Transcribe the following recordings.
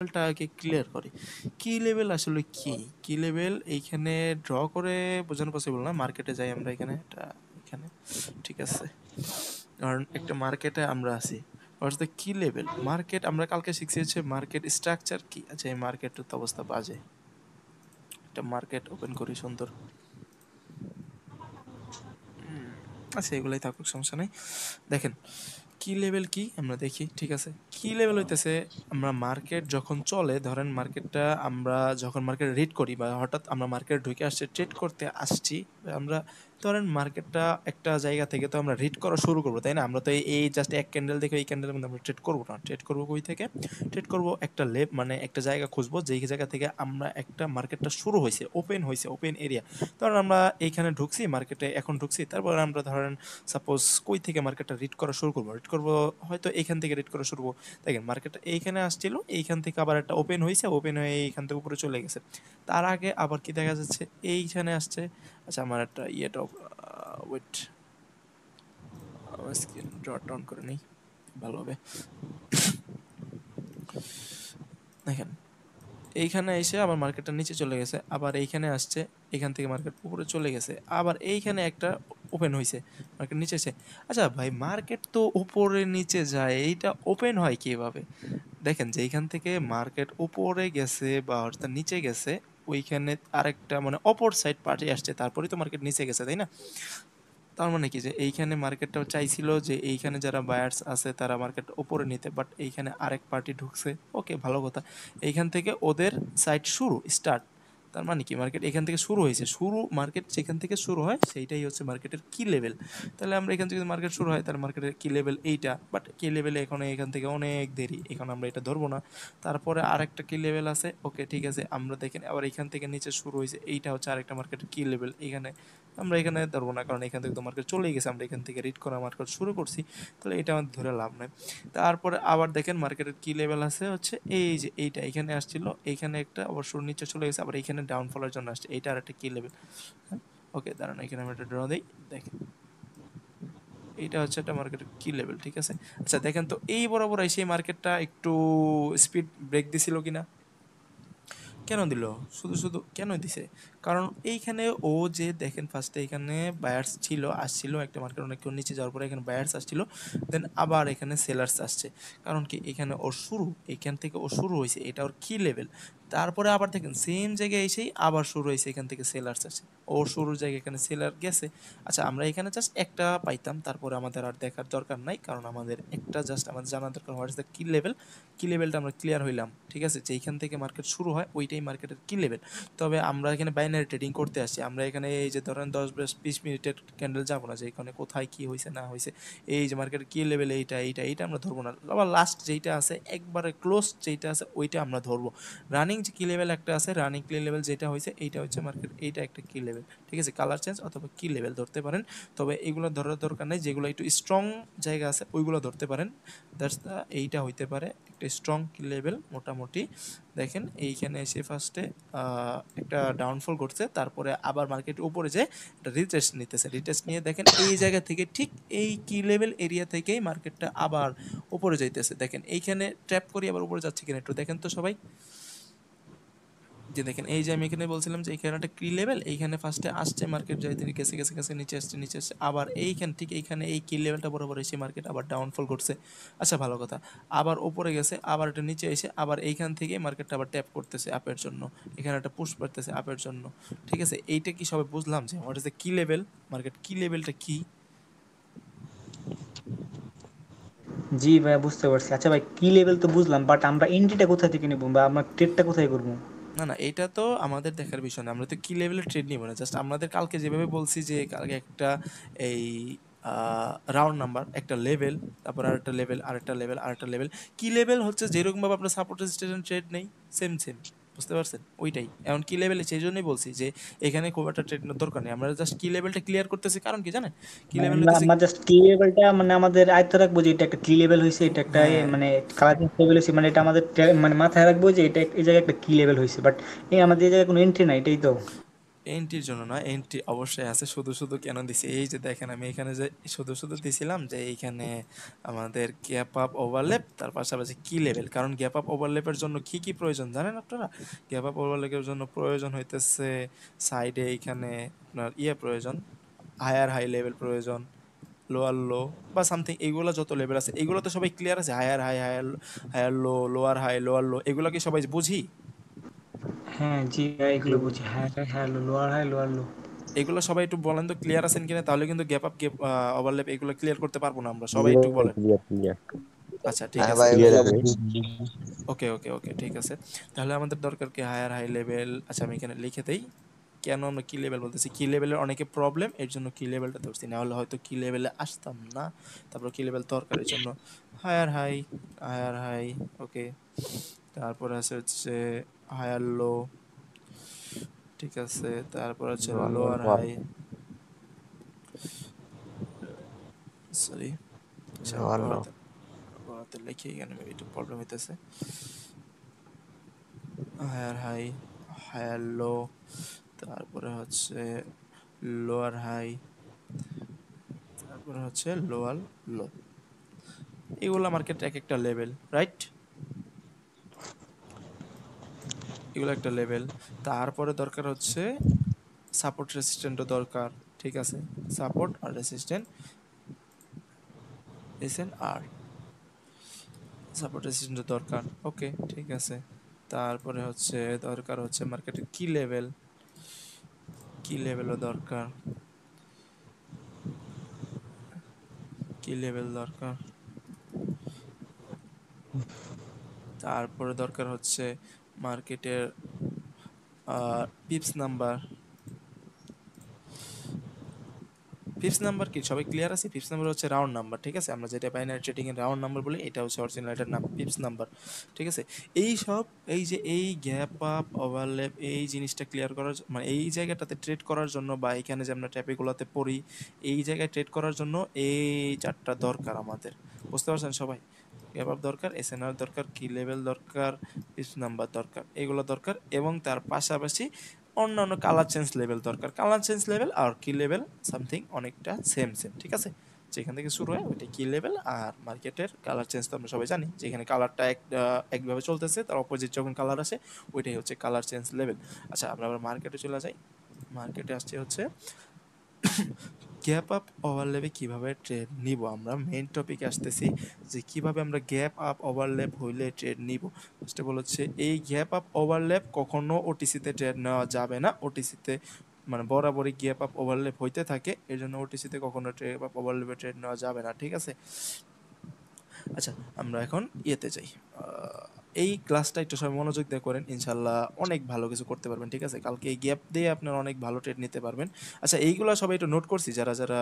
লেভেলটা আগে ক্লিয়ার করি। কি লেভেল আসলে কি? কি লেভেল এইখানে ড্র করে বোঝানো পসিবল না। মার্কেটে যাই আমরা এখানে এটা এখানে ঠিক আছে। কারণ একটা মার্কেটে আমরা আছি। হোয়াটস দ্য কি লেভেল? মার্কেট আমরা কালকে শিখছি হচ্ছে মার্কেট স্ট্রাকচার কি? আচ্ছা এই মার্কেটের তো অবস্থা বাজে। একটা মার্কেট ওপেন করি সুন্দর। আচ্ছা এগুলাই থাকুক সমস্যা নাই। দেখেন কি লেভেল কি আমরা দেখি ঠিক আছে। কি লেভেল হইতেছে আমরা মার্কেট যখন চলে ধরেন মার্কেটটা আমরা যখন মার্কেট রিড করি বা হঠাৎ আমরা মার্কেট ঢুকে আসছে ট্রেড করতে আসছি আমরা ধরেন মার্কেটটা একটা জায়গা থেকে তো আমরা রিড করা শুরু করবো তাই না। আমরা তো এই জাস্ট এক ক্যান্ডেল দেখে এই ক্যান্ডেলের মধ্যে আমরা ট্রেড করবো না। ট্রেড করবো কই থেকে? ট্রেড করবো একটা মানে একটা জায়গা খুঁজবো যেই জায়গা থেকে আমরা একটা মার্কেটটা শুরু হয়েছে ওপেন হয়েছে ওপেন এরিয়া। ধরেন আমরা এইখানে ঢুকছি মার্কেটে এখন ঢুকছি তারপর আমরা ধরেন সাপোজ কই থেকে মার্কেটটা রিড করা শুরু করবো রিড করবো হয়তো এইখান থেকে রিড করা শুরু করবো। দেখেন মার্কেটটা এইখানে আসছিল এইখান থেকে আবার একটা ওপেন হয়েছে ওপেন হয়ে এইখান থেকে উপরে চলে গেছে। তার আগে আবার কি দেখা যাচ্ছে এইখানে আসছে। আচ্ছা আমার একটা ইয়েটা ওয়েট স্ক্রিন ডট ডাউন করে নেই ভালো হবে। দেখেন এইখানে এসে আবার মার্কেটটা নিচে চলে গেছে আবার এইখানে আসছে এখান থেকে মার্কেট উপরে চলে গেছে আবার এইখানে একটা ওপেন হয়েছে মার্কেট নিচে এসে। আচ্ছা ভাই মার্কেট তো উপরে নিচে যায় এইটা ওপেন হয় কিভাবে? দেখেন যে এইখান থেকে মার্কেট উপরে গেছে বা অর্থাৎ নিচে গেছে ওইখানে আরেকটা মানে অপর সাইড পার্টি আসছে তারপরেই তো মার্কেট নিচে গেছে তাই না। তার মানে কি যে এইখানে মার্কেটটা চাইছিল যে এইখানে যারা বায়ার্স আছে তারা মার্কেট উপরে নিতে বাট এইখানে আরেক পার্টি ঢুকছে ওকে ভালো কথা। এইখান থেকে ওদের সাইড শুরু স্টার্ট। তার মানে কি মার্কেট এখান থেকে শুরু হয়েছে শুরু মার্কেট যেখান থেকে শুরু হয় সেইটাই হচ্ছে মার্কেটের কি লেভেল। তাহলে আমরা এখান থেকে মার্কেট শুরু হয় তার মার্কেটের কি লেভেল এইটা বাট কি লেভেলে এখন এখান থেকে অনেক দেরি এখন আমরা এটা ধরবো না। তারপরে আরেকটা কি লেভেল আছে ওকে ঠিক আছে আমরা দেখেন আবার এখান থেকে নিচে শুরু হয়েছে এইটা হচ্ছে আরেকটা মার্কেটের কি লেভেল এখানে আমরা এখানে ধরবো না কারণ এখান থেকে তো মার্কেট চলেই গেছে আমরা এখান থেকে রিড করা মার্কেট শুরু করছি। তাহলে এটা আমাদের ধরে লাভ নাই। তারপরে আবার দেখেন মার্কেটের কি লেভেল আছে হচ্ছে এই যে এইটা এখানে আসছিল এইখানে একটা অবশ্য নিচে চলে গেছে আবার এইখানে ডাউনফলের জন্য আসছে এইটা আর একটা কি লেভেল। হ্যাঁ ওকে দাঁড়ান এখানে আমি একটা ড্র দিই। দেখেন এইটা হচ্ছে একটা মার্কেটের কি লেভেল ঠিক আছে। আচ্ছা দেখেন তো এই বরাবর এসে মার্কেটটা একটু স্পিড ব্রেক দিছিল কিনা? কেন দিল? শুধু, শুধু কেন দিছে? কারণ এইখানে ও যে দেখেন ফার্স্টে এখানে বায়ার্স ছিল, আসছিল একটা মার্কেট অনেকক্ষণ নিচে যাওয়ার পরে এখানে বায়ার্স আসছিল। দেন আবার এখানে সেলার্স আসছে। কারণ কি এখানে ওর শুরু, এখান থেকে ও শুরু হইছে। এটা ওর কি লেভেল। তারপরে আবার দেখেন সেম জায়গায় এসেই আবার শুরু হইছে এখান থেকে সেলার্স আসছে। ওর শুরুর জায়গায় এখানে সেলার গেছে। আচ্ছা আমরা এখানে জাস্ট একটা পাইতাম তারপরে আমাদের আর দেখার দরকার নাই। কারণ আমাদের একটা জাস্ট আমাদের জানা দরকার হোয়াট ইস দ্য কি লেভেল। কি লেভেলটা আমরা ক্লিয়ার হইলাম ঠিক আছে যে এইখান থেকে মার্কেট শুরু হয় ওইটাই মার্কেটের কি লেভেল। তবে আমরা এখানে বাইনারি ট্রেডিং করতে আসছি আমরা এখানে এই যে ধরেন 10-20 মিনিটের ক্যান্ডেল যাবো না যে এখানে কোথায় কি হয়েছে না হয়েছে। এই যে মার্কেটের কি লেভেল এইটা এইটা এইটা আমরা ধরবো না আবার লাস্ট যেইটা আছে একবারে ক্লোজ যেইটা আছে ওইটা আমরা ধরবো। রানিং যে কি লেভেল একটা আছে রানিং কি লেভেল যেটা হয়েছে এইটা হচ্ছে মার্কেট এইটা একটা কি লেভেল ঠিক আছে। কালার চেঞ্জ অথবা কি লেভেল ধরতে পারেন। তবে এগুলো ধরার দরকার নেই যেগুলো একটু স্ট্রং জায়গা আছে ওইগুলো ধরতে পারেন। দ্যাটস দ্য এইটা হইতে পারে একটা স্ট্রং লেভেল মোটামুটি। দেখেন এইখানে এসে ফার্স্টে একটা ডাউনফল করছে তারপরে আবার মার্কেট উপরে যে একটা রিটেস্ট নিতেছে রিটেস্ট নিয়ে দেখেন এই জায়গা থেকে ঠিক এই কি লেভেল এরিয়া থেকেই মার্কেটটা আবার উপরে যাইতেছে। দেখেন এইখানে ট্র্যাপ করি আবার উপরে যাচ্ছে কিনা একটু দেখেন তো সবাই। যে দেখেন এই যে আমি এখানে বলছিলাম যে এইখানে একটা কি লেভেল এইখানে ফার্স্টে আসছে মার্কেট যাই তিনি গেছে গেছে গেছে নিচে আসছে আবার এইখান ঠিক এইখানে এই কি লেভেলটা বরাবর এসে মার্কেট আবার ডাউনফল করছে। আচ্ছা ভালো কথা। আবার উপরে গেছে আবার এটা নিচে এসে আবার এইখান থেকে মার্কেটটা আবার ট্যাপ করতেছে আপের জন্য। এখানে একটা পুশ করতেছে আপের জন্য। ঠিক আছে এইটা কি সবাই বুঝলাম যে হোয়াট ইজ দ্য কি লেভেল মার্কেট কি লেভেলটা কি? জি ভাইয়া বুঝতে পারছি। আচ্ছা ভাই কি লেভেল তো বুঝলাম, বাট আমরা এন্ট্রিটা কোথা থেকে নেবো বা আমরা ট্রেডটা কোথায় করবো? না, না এটা তো আমাদের দেখার বিষয় না। আমরা তো কি লেভেলের ট্রেড নিব না। জাস্ট আমাদের কালকে যেভাবে বলছি যে কালকে একটা এই আ রাউন্ড নাম্বার, একটা লেভেল, তারপর আরেকটা লেভেল, আরেকটা লেভেল, আরেকটা লেভেল। কি লেভেল হচ্ছে যেরকমভাবে আমরা সাপোর্ট রেজিস্ট্যান্স ট্রেড নেই, সেম, সেম। বুঝতে পারছেন? ওইটাই। এখন কি লেভেলে সেইজন্যই বলছি যে এখানে খুব একটা ট্রেড নেওয়ার দরকার নেই। আমরা জাস্ট কি লেভেলটা ক্লিয়ার করতেছি কারণ কি জানেন? কি মানে লেভেল আমরা হইতেছে আমরা জাস্ট কি লেভেলটা মানে আমাদের আয়ত্তে রাখবো যে এটা একটা কি লেভেল হয়েছে, এটা একটা হ্যাঁ। মানে কালার লেভেল হয়েছে, মানে এটা আমাদের মানে মাথায় রাখবো যে এটা এই জায়গায় একটা কি লেভেল হয়েছে, বাট এই আমাদের এই জায়গায় কোনো এন্ট্রি নাই, এটাই তো। এন্ট্রির জন্য না, এন্ট্রি অবশ্যই আছে। শুধু শুধু কেন দিছি, এই যে দেখেন আমি এখানে যে শুধু শুধু দিছিলাম যে এইখানে আমাদের গ্যাপ আপ ওভারল্যাপ, তার পাশাপাশি কি লেভেল। কারণ গ্যাপ আপ ওভারল্যাপের জন্য কি কি প্রয়োজন জানেন আপনারা? গ্যাপ আপ ওভারল্যাপের জন্য প্রয়োজন হইতেছে সাইডে এইখানে আপনার প্রয়োজন, হায়ার হাই লেভেল প্রয়োজন, লোয়ার লো বা সামথিং, এইগুলো যত লেভেল আছে এইগুলো তো সবাই ক্লিয়ার আছে। Higher high, higher higher low, lower high, lower low, এগুলো কি সবাই বুঝি? হ্যাঁ জি ভাই, এগুলো বুঝি। হ্যাঁ হ্যাঁ হ্যাঁ, লোয়ার হাই লোয়ার লো। এগুলো সবাই একটু বলেন তো ক্লিয়ার আছেন কিনা, তাহলে কিন্তু গ্যাপ আপ গ্যাপ ওভারল্যাপ এগুলো ক্লিয়ার করতে পারবো না আমরা, জি সবাই একটু ভাই, বলেন। ক্লিয়ার ক্লিয়ার আচ্ছা ঠিক হ্যাঁ আছে ভাই, ক্লিয়ার ওগুলো আছে ভাই। বুঝছি। ওকে ওকে ওকে ঠিক আছে। তাহলে আমাদের দরকার কি হায়ার হাই লেভেল। আচ্ছা আমি এখানে লিখে দেই কেন আমরা কি লেভেল বলতেছি। কি লেভেলের অনেকে প্রবলেম, এর জন্য কি লেভেলটা ধরছি, না হলে হয়তো কি লেভেলে আসতাম না। তারপর কি লেভেল দরকার, এর জন্য হায়ার হাই, হায়ার হাই, ওকে। তারপর আছে হচ্ছে হায়ার লো, ঠিক আছে। তারপর হচ্ছে লোয়ার হাই, সরি, আচ্ছা আমি ভালো। বড়াতে বড়াতে লিখি, এখানে মেবি একটু প্রবলেম হইতেছে। হায়ার হাই, হায়ার লো, তারপরে হচ্ছে লোয়ার হাই, তারপরে হচ্ছে লোয়ার লো। এগুলা মার্কেট এক একটা লেভেল, রাইট? এগুলো একটা লেভেল। তারপরে দরকার হচ্ছে সাপোর্ট রেসিস্ট্যান্টও দরকার, ঠিক আছে। সাপোর্ট আর রেসিস্ট্যান্ট, আর সাপোর্ট রেসিস্ট্যান্টও দরকার, ওকে ঠিক আছে। তারপরে হচ্ছে দরকার হচ্ছে মার্কেটের কি লেভেল, কি লেভেলও দরকার, কি লেভেল দরকার। তারপরে দরকার হচ্ছে মার্কেটের পিপস নাম্বার। পিপস নাম্বার কি সবাই ক্লিয়ার আছে? পিপস নাম্বার হচ্ছে রাউন্ড নাম্বার, ঠিক আছে। আমরা যেটা বাইনারি ট্রেডিং এর রাউন্ড নাম্বার বলি, এটা হচ্ছে অরিজিনাল এটার নাম পিপস নাম্বার, ঠিক আছে। এই সব, এই যে এই গ্যাপ আপ ওভারল্যাপ, এই জিনিসটা ক্লিয়ার করার মানে এই জায়গাটাতে ট্রেড করার জন্য, বা এখানে যে আমরা ট্যাপেগুলোতে পড়ি, এই জায়গায় ট্রেড করার জন্য এই চারটা দরকার আমাদের। বুঝতে পারছেন সবাই? গ্যাপ আপ দরকার, এসএনআর দরকার, কি লেভেল দরকার, পিপস নাম্বার দরকার, এগুলো দরকার। এবং তার পাশাপাশি অন্যান্য কালার চেঞ্জ লেভেল দরকার। কালার চেঞ্জ লেভেল আর কি লেভেল সামথিং অনেকটা সেম সেম, ঠিক আছে। যেখান থেকে শুরু হয় ওইটা কি লেভেল, আর মার্কেটের কালার চেঞ্জ তো আমরা সবাই জানি, যেখানে কালারটা একভাবে চলতেছে, তার অপোজিট যখন কালার আসে ওইটাই হচ্ছে কালার চেঞ্জ লেভেল। আচ্ছা আমরা আবার মার্কেটে চলে যাই। মার্কেটে আসছে হচ্ছে গ্যাপ আপ ওভারল্যাপে কিভাবে ট্রেড নিব। আমরা মেইন টপিকে আসতেছি যে কিভাবে আমরা গ্যাপ আপ ওভারল্যাপ হইলে ট্রেড নিব। ফার্স্ট অফ অল হচ্ছে এই গ্যাপ আপ ওভারল্যাপ কখনো ওটিসিতে ট্রেড নেওয়া যাবে না। ওটিসিতে মানে বরাবরই গ্যাপ আপ ওভারল্যাপ হইতে থাকে, এর জন্য ওটিসিতে কখনো গ্যাপ আপ ওভারল্যাপে ট্রেড নেওয়া যাবে না, ঠিক আছে। আচ্ছা আমরা এখন ইয়েতে যাই। এই ক্লাসটা একটু সবাই মনোযোগ দিয়ে করেন, ইনশাল্লাহ অনেক ভালো কিছু করতে পারবেন, ঠিক আছে। কালকে এই গ্যাপ দিয়ে আপনারা অনেক ভালো ট্রেড নিতে পারবেন। আচ্ছা এইগুলো সবাই একটু নোট করছি, যারা যারা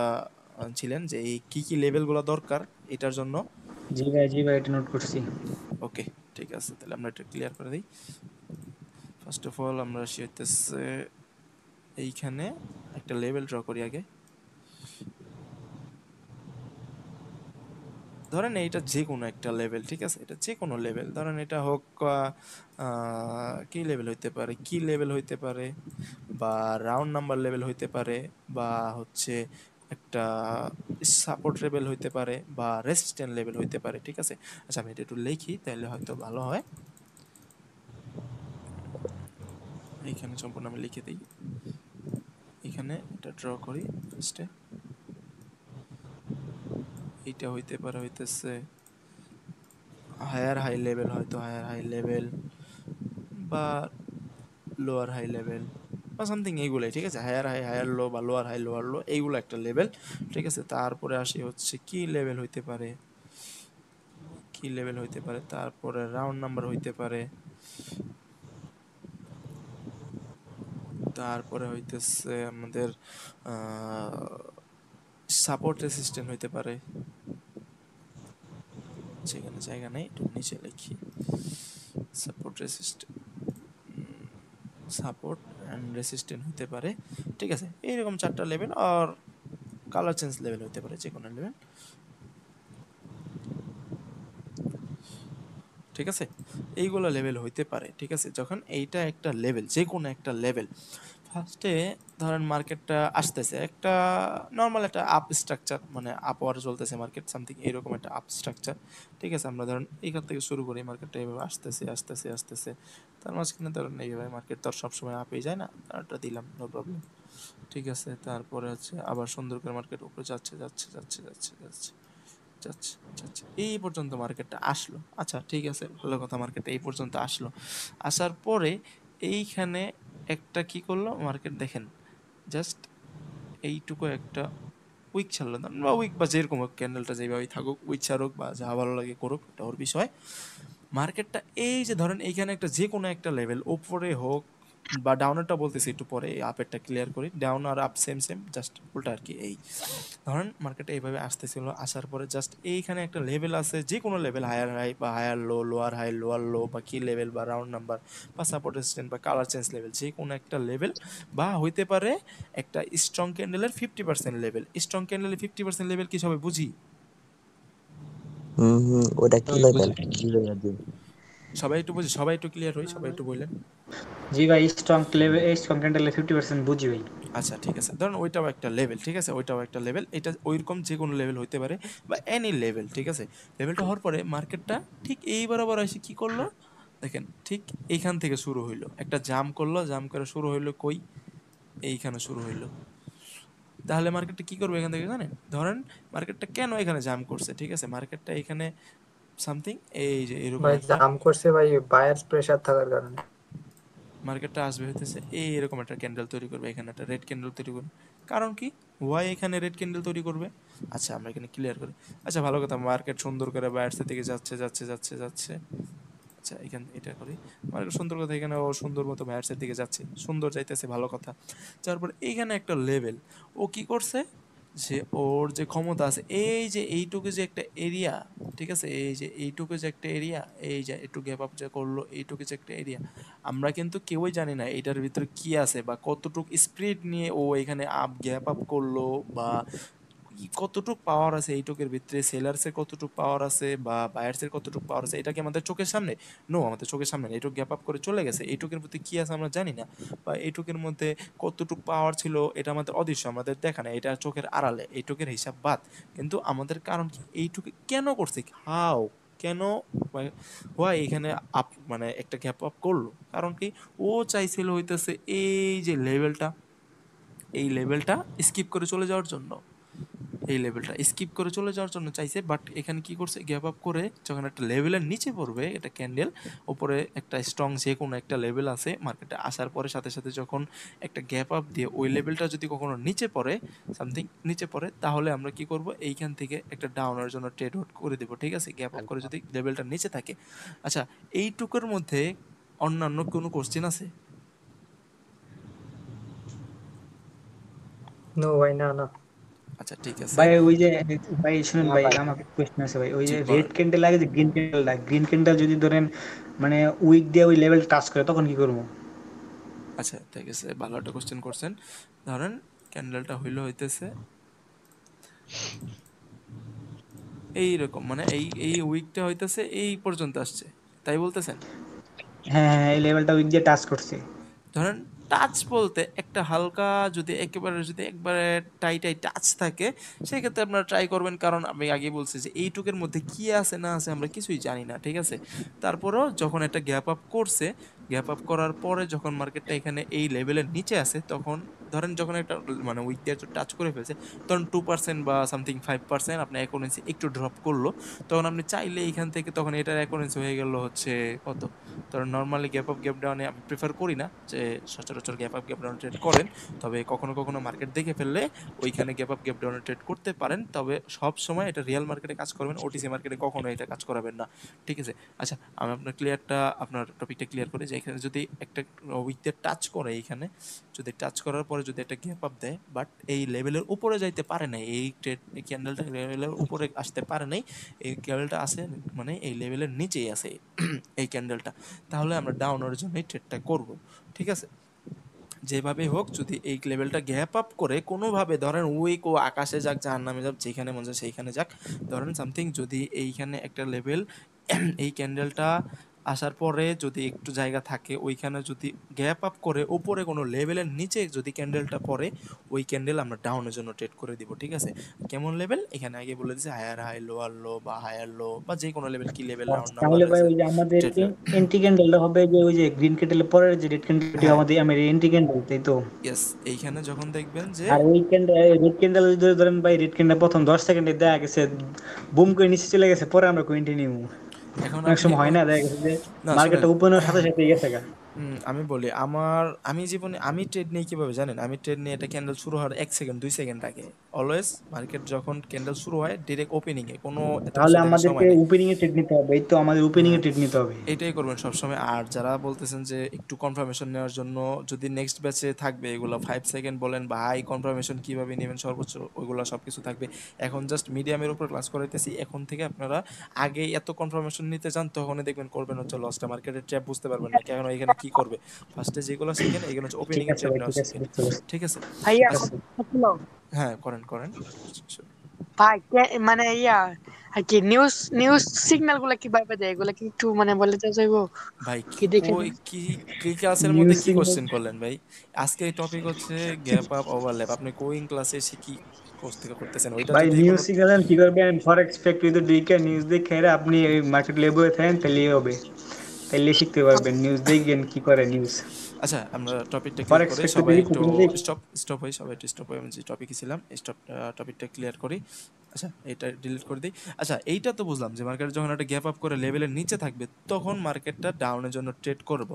ছিলেন, যে এই কি কি লেভেলগুলো দরকার এটার জন্য। জি ভাই, জি ভাই, এটা নোট করছি। ওকে ঠিক আছে, তাহলে আমরা এটা ক্লিয়ার করে দিই। ফার্স্ট অফ অল আমরা আসি হইতেছে এইখানে একটা লেভেল ড্র করি আগে। ধরেন এইটা যে কোনো একটা লেভেল, ঠিক আছে। এটা যে কোনো লেভেল, ধরেন এটা হোক কি লেভেল হইতে পারে, কি লেভেল হইতে পারে, বা রাউন্ড নাম্বার লেভেল হইতে পারে, বা হচ্ছে একটা সাপোর্ট লেভেল হইতে পারে, বা রেসিস্ট্যান্ট লেভেল হইতে পারে, ঠিক আছে। আচ্ছা আমি এটা একটু লিখি তাহলে হয়তো ভালো হয়। এইখানে সম্পূর্ণ আমি লিখে দিই, এখানে এটা ড্র করি ফার্স্টে। এইটা হইতে পারে হইতেছে হায়ার হাই লেভেল, হয়তো হায়ার হাই লেভেল বা লোয়ার হাই লেভেল বা সামথিং, এইগুলাই, ঠিক আছে। হায়ার হাই, হায়ার লো, বা লোয়ার হাই, লোয়ার লো, এইগুলো একটা লেভেল, ঠিক আছে। তারপরে আসি হচ্ছে কি লেভেল হইতে পারে, কি লেভেল হইতে পারে, তারপরে রাউন্ড নাম্বার হইতে পারে, তারপরে হইতেছে আমাদের সাপোর্ট রেসিস্ট্যান্ট হইতে পারে। যেখানে জায়গা নেই একটু নিচে লিখি, support resistant, support and resistant হতে পারে, ঠিক আছে। এইরকম চারটা লেভেল, আর কালার চেঞ্জ লেভেল হতে পারে, যে কোনো লেভেল, ঠিক আছে। এইগুলো লেভেল হইতে পারে, ঠিক আছে। যখন এইটা একটা লেভেল, যে কোনো একটা লেভেল, ফার্স্টে ধরেন মার্কেটটা আসতেছে একটা নর্মাল একটা আপ স্ট্রাকচার, মানে আপওয়ার্ড চলতেছে মার্কেট সামথিং এরকম একটা আপ স্ট্রাকচার। ঠিক আছে, আমরা ধরেন এইখান থেকে শুরু করি, মার্কেটটা এইভাবে আসতেছে আসতেছে আসতেছে, তার মাঝখানে ধরেন এইভাবে মার্কেট তো আর সবসময় আপেই যায় না, একটা দিলাম নো প্রবলেম। ঠিক আছে, তারপরে হচ্ছে আবার সুন্দর করে মার্কেট উপরে যাচ্ছে যাচ্ছে যাচ্ছে যাচ্ছে যাচ্ছে যাচ্ছে যাচ্ছে এই পর্যন্ত মার্কেটটা আসলো। আচ্ছা ঠিক আছে, ভালো কথা, মার্কেটটা এই পর্যন্ত আসলো। আসার পরে এইখানে একটা কি করলো মার্কেট দেখেন, জাস্ট এইটুকু একটা উইক ছাড়লো না, বা উইক বা যেরকম হোক, ক্যান্ডেলটা যেভাবেই থাকুক, উইক ছাড়ুক বা যা ভালো লাগে করুক, এটা ওর বিষয়। মার্কেটটা এই যে ধরেন এইখানে একটা যে কোনো একটা লেভেল উপরে হোক বা ডাউনেরটা বলতেছি একটু পরে, আপেরটা ক্লিয়ার করি, ডাউন আর আপ সেম সেম, জাস্ট উল্টা আর কি। এই ধরেন মার্কেটে এইভাবে আসতেছিল, আসার পরে জাস্ট এইখানে একটা লেভেল আছে, যে কোনো লেভেল, হায়ার হাই বা higher low, lower high lower low, বা কি লেভেল বা রাউন্ড নাম্বার বা সাপোর্ট রেজিস্ট্যান্ট বা কালার চেঞ্জ লেভেল, যে কোনো একটা লেভেল, বা হইতে পারে একটা স্ট্রং ক্যান্ডেলের 50% লেভেল। স্ট্রং ক্যান্ডেলের 50% লেভেল কি সবাই বুঝি? ওটা কি লেভেল বুঝাইয়া দিন। সবাই একটু বুঝি, সবাই একটু ক্লিয়ার হই, সবাই একটু বললেন। জি ভাই, স্ট্রং ক্যান্ডেলে 50% বুঝি ভাই। আচ্ছা ঠিক আছে, ধরুন ওইটাও একটা লেভেল, ঠিক আছে, ওইটাও একটা লেভেল, এটা ওইরকম যে কোনো লেভেল হইতে পারে বা এনি লেভেল। ঠিক আছে, লেভেলটা হওয়ার পরে মার্কেটটা ঠিক এই বরাবর এসে কি করলো দেখেন, ঠিক এইখান থেকে শুরু হইলো, একটা জাম্প করলো, জাম্প করে শুরু হইলো কই, এইখানে শুরু হইলো। তাহলে মার্কেটটা কি করবে এখান থেকে জানেন? ধরেন মার্কেটটা কেন এখানে জাম্প করছে, ঠিক আছে, মার্কেটটা এখানে সামথিং এই যে এরকম ভাই একটা জাম করছে ভাই বায়ার্স প্রেসার থাকার কারণে। মার্কেটটা আসবে হইতেছে এইরকম একটা ক্যান্ডেল তৈরি করবে, এখানে একটা রেড ক্যান্ডেল তৈরি করবে। কারণ কি, ওয়াই এখানে রেড ক্যান্ডেল তৈরি করবে? আচ্ছা আমরা এখানে ক্লিয়ার করি। আচ্ছা ভালো কথা, মার্কেট সুন্দর করে বায়ার্সের দিকে যাচ্ছে যাচ্ছে যাচ্ছে যাচ্ছে। আচ্ছা এখান এটা করি, মার্কেট সুন্দর কথা, এখানে ও সুন্দর মতো বায়ার্সের দিকে যাচ্ছে, সুন্দর যাইতেছে, ভালো কথা। তারপর এইখানে একটা লেভেল, ও কি করছে, যে ওর যে ক্ষমতা আছে, এই যে এইটুকু যে একটা এরিয়া, ঠিক আছে, এই যে এইটুকু যে একটা এরিয়া, এই যে একটু গ্যাপ আপ যে করলো, এইটুকু যে একটা এরিয়া, আমরা কিন্তু কেউই জানি না এটার ভিতরে কি আছে বা কতটুক স্পিড নিয়ে ও এখানে আপ গ্যাপ আপ করলো, বা কতটুক পাওয়ার আছে এইটুকের ভিতরে, সেলার্সের কতটুক পাওয়ার আছে বা বায়ার্সের কতটুক পাওয়ার আছে, এটা কি আমাদের চোখের সামনে? নো, আমাদের চোখের সামনে না, এইটুক গ্যাপ আপ করে চলে গেছে, এইটুকের মধ্যে কি আছে আমরা জানি না, বা এইটুকের মধ্যে কতটুক পাওয়ার ছিল এটা আমাদের অদৃশ্য, আমাদের দেখা না, এটা চোখের আড়ালে, এইটুকের হিসাব বাদ। কিন্তু আমাদের কারণ কি, এইটুকু কেন করছে, হাও, কেন, হোয়াই এখানে আপ মানে একটা গ্যাপ আপ করলো, কারণ কি, ও চাইছিল হইতেছে এই যে লেভেলটা, এই লেভেলটা স্কিপ করে চলে যাওয়ার জন্য, এই লেভেলটা স্কিপ করে চলে যাওয়ার জন্য চাইছে, বাট এখানে কি করছে, গ্যাপ আপ করে যখন একটা লেভেলের নিচে পড়বে এটা ক্যান্ডেল, উপরে একটা স্ট্রং যে কোনো একটা লেভেল আছে, মার্কেটে আসার পরে সাথে সাথে যখন একটা গ্যাপ আপ দিয়ে ওই লেভেলটা যদি কখনো নিচে পড়ে, সামথিং নিচে পড়ে, তাহলে আমরা কি করব, এইখান থেকে একটা ডাউনের জন্য ট্রেড আউট করে দেবো। ঠিক আছে, গ্যাপ আপ করে যদি লেভেলটা নিচে থাকে। আচ্ছা, এইটুকুর মধ্যে অন্যান্য কোনো কোশ্চেন আছে? নো ভাই, না না। আচ্ছা ঠিক আছে। ভাই ওই যে, ভাই শুনেন না ভাই, ভাই। আমার কোয়েশ্চেন আছে ভাই, ওই জি যে রেড বলেন। ক্যান্ডেল লাগে, যে গ্রিন ক্যান্ডেলটা, গ্রিন ক্যান্ডেল যদি ধরেন মানে উইক দিয়ে ওই লেভেল টাচ করে, তখন কি করবো? আচ্ছা ঠিক আছে, ভালো একটা কোশ্চেন করছেন। ধরেন ক্যান্ডেলটা হইতেছে এইরকম, মানে এই এই উইকটা হইতেছে এই পর্যন্ত আসছে, তাই বলতেছেন? হ্যাঁ হ্যাঁ, এই লেভেলটা উইক দিয়ে টাচ করছে। ধরেন টাচ বলতে একটা হালকা, যদি একেবারে যদি একবারে টাই টাই টাচ থাকে, সেক্ষেত্রে আপনারা ট্রাই করবেন, কারণ আমি আগে বলছি যে এইটুকের মধ্যে কি আছে না আছে আমরা কিছুই জানি না। ঠিক আছে, তারপরও যখন একটা গ্যাপ আপ করছে, গ্যাপ আপ করার পরে যখন মার্কেটটা এখানে এই লেভেলের নিচে আছে, তখন ধরেন যখন একটা মানে উইক দিয়ে টাচ করে ফেলছে, তখন 2% বা সামথিং 5% আপনার অ্যাকুরেন্সি একটু ড্রপ করলো, তখন আপনি চাইলে এইখান থেকে, তখন এটার অ্যাকুরেন্সি হয়ে গেল হচ্ছে কত, ধরেন নর্মালি গ্যাপ আপ গ্যাপ ডাউনে আমি প্রেফার করি না যে সচরাচর gap up gap down trade করেন, তবে কখনো কখনো মার্কেট দেখে ফেললে ওইখানে গ্যাপ আপ গ্যাপ ডাউনে ট্রেড করতে পারেন, তবে সব সময় এটা রিয়েল মার্কেটে কাজ করবেন, ওটিসি মার্কেটে কখনো এটা কাজ করাবেন না। ঠিক আছে, আচ্ছা আমি আপনার টপিকটা ক্লিয়ার করি, যে এখানে যদি একটা উইকদের টাচ করে, এইখানে যদি টাচ করার পরে যদি একটা গ্যাপ আপ দেয়, বাট এই লেভেলের উপরে যাইতে পারে নাই, এই ট্রেড এই ক্যান্ডেলটা লেভেলের উপরে আসতে পারে নাই, এই ক্যান্ডেলটা আছে মানে এই লেভেলের নিচেই আছে এই ক্যান্ডেলটা, তাহলে আমরা ডাউনের জন্যই ট্রেডটা করব। ঠিক আছে, যেভাবে হোক যদি এই লেভেলটা গ্যাপ আপ করে কোনোভাবে, ধরেন উইক ও আকাশে যাক, জাহান নামে যাক, যেখানে মন যায় সেইখানে যাক, ধরেন সামথিং যদি এইখানে একটা লেভেল এই ক্যান্ডেলটা আসার পরে যদি একটু জায়গা থাকে ওইখানে যদি গ্যাপ আপ করে উপরে কোনো লেভেলের নিচে যদি ক্যান্ডেলটা পড়ে ওই ক্যান্ডেল আমরা ডাউনের জন্য ট্রেড করে দিব, ঠিক আছে? কেমন লেভেল এখানে আগে বলে দিয়েছে, হায়ার হাই লোয়ার লো বা হায়ার লো বা যে কোনো লেভেল, কি লেভেল রাউন্ড নাম্বার তাহলে ভাই রয়েছে ওই যে আমাদের ট্রেড। এন্টি ক্যান্ডেলটা হবে যে ওই যে গ্রিন ক্যান্ডেলের পরের যে রেড ক্যান্ডেলটি হ্যাঁ, আমাদের আমার এন্টি ক্যান্ডেল, তাই তো? ইয়েস, এইখানে যখন দেখবেন যে আর ওই ক্যান্ডেল রেড ক্যান্ডেল যদি ধরেন ভাই, রেড ক্যান্ডেল প্রথম 10 সেকেন্ডে দেখা গেছে বুম করে নিচে চলে গেছে, পরে আমরা কন্টিনিউ, এখন অনেক আপনি সময় হয় না দেখা গেছে যে না মার্কেটটা শুনেন, উপরের সাথে সাথে গেছে গা। আমি বলি আমি জীবনে আমি ট্রেড নিই কিভাবে জানেন? আমি ট্রেড নিয়ে এটা ক্যান্ডেল শুরু হওয়ার 1 সেকেন্ড 2 সেকেন্ড আগে, অলওয়েজ মার্কেট যখন ক্যান্ডেল শুরু হয় ডিরেক্ট ওপেনিং এ, কোনো এত তাহলে কিছু দেখার আমাদেরকে সময় নেই। ওপেনিং এ ট্রেড নিতে হবে, এই তো আমাদের ওপেনিং এ হ্যাঁ, ট্রেড নিতে হবে। এটাই করবেন সবসময়। আর যারা বলতেছেন যে একটু কনফার্মেশন নেওয়ার জন্য, যদি নেক্সট ব্যাচে থাকবে এগুলো 5 সেকেন্ড বলেন বা হাই কনফার্মেশন কিভাবে নেবেন সর্বোচ্চ, ওইগুলো সব কিছু থাকবে। এখন জাস্ট মিডিয়ামের উপর ক্লাস করাইতেছি, এখন থেকে আপনারা আগে এত কনফার্মেশন নিতে চান তখনই দেখবেন করবেন হচ্ছে লসটা, মার্কেটের ট্র্যাপ বুঝতে পারবেন না কেন এখানে কি করবে। ফার্স্টে যেগুলো শিখেন এগুলো হচ্ছে ঠিক ওপেনিং এ আছে ট্রেড ভাই, নেওয়া ঠিক আছে, শিখেন, বুঝতে পারছি। ঠিক আছে? ভাইয়া ঠিক আচ্ছা, আছে। কথা ছিল। হ্যাঁ করেন করেন। ভাই মানে আর কি নিউজ নিউজ সিগন্যাল গুলা কিভাবে দেয়, এগুলা কি একটু মানে বলে তো যাইবো, ভাই কি দেখে কই দেয়? কি ক্লাসের মধ্যে নিউজ কি সিগন্যাল কোশ্চেন করলেন ভাই? আজকে টপিক হচ্ছে গ্যাপ আপ ওভারল্যাপ, আপনি কোইং ক্লাসে এসে কি কোর্স থেকে করতেছেন? ওইটা ভাই, যদি নিউজ কোনো সিগন্যাল কি করবেন? ফরেক্স ফ্যাক্টরি তো দুইটা নিউজ দেখে এরা আপনি মার্কেট লেবুয়ে থাকেন, তাহলেই হবে, তাহলে শিখতে পারবেন নিউজ দেখবেন কি করে নিউজ। আচ্ছা, আমরা টপিকটা ক্লিয়ার ফরেক্স করি, ফ্যাক্টরি সবাই একটু রিপোর্টিং দেখ। স্টপ হই, সবাই একটু স্টপ হই। আমি যে টপিকে ছিলাম স্টপ, টপিকটা ক্লিয়ার করি। আচ্ছা, এটা ডিলিট করে দিই। আচ্ছা, এইটা তো বুঝলাম যে মার্কেট যখন একটা গ্যাপ আপ করে লেভেলের নিচে থাকবে তখন মার্কেটটা ডাউনের জন্য ট্রেড করব।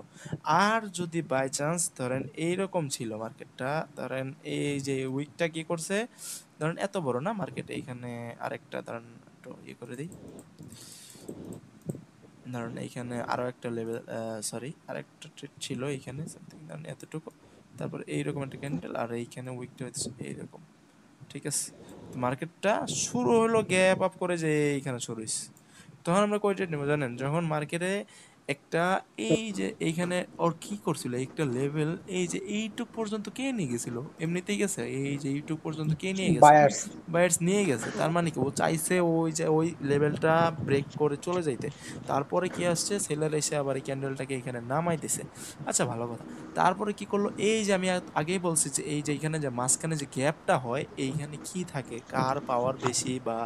আর যদি বাই চান্স ধরেন এইরকম ছিল মার্কেটটা, ধরেন এই যে উইকটা কি করছে, ধরেন এত বড় না মার্কেট, এইখানে আরেকটা ধরেন একটু ইয়ে করে দিই, ধরুন এইখানে আরো একটা লেভেল, সরি আরেকটা ট্রেড ছিল এইখানে সামথিং, ধরুন এতটুকু, তারপর এইরকম একটা ক্যান্ডেল আর এইখানে উইকটা হচ্ছে এইরকম, ঠিক আছে? তো মার্কেটটা শুরু হলো গ্যাপ আপ করে যে এইখানে শুরু হয়েছে, তখন আমরা কয় ট্রেড নেবো জানেন? যখন মার্কেটে একটা এই যে এইখানে ওর কি করছিল একটা লেভেল, এই যে এইটুক পর্যন্ত কে নিয়ে গেছিল, এমনিতেই গেছে, এই যে এইটুক পর্যন্ত কে নিয়ে গেছে, বায়ার্স। বায়ার্স নিয়ে গেছে। তার মানে কি ও চাইছে ওই যে ওই লেভেলটা ব্রেক করে চলে যাইতে, তারপরে কি আসছে সেলার এসে আবার এই ক্যান্ডেলটাকে এখানে নামাই দিছে। আচ্ছা ভালো কথা। তারপরে কি করলো, এই যে আমি আগেই বলছি যে এই যে এখানে যে মাঝখানে যে গ্যাপটা হয় এইখানে কি থাকে, কার পাওয়ার বেশি বা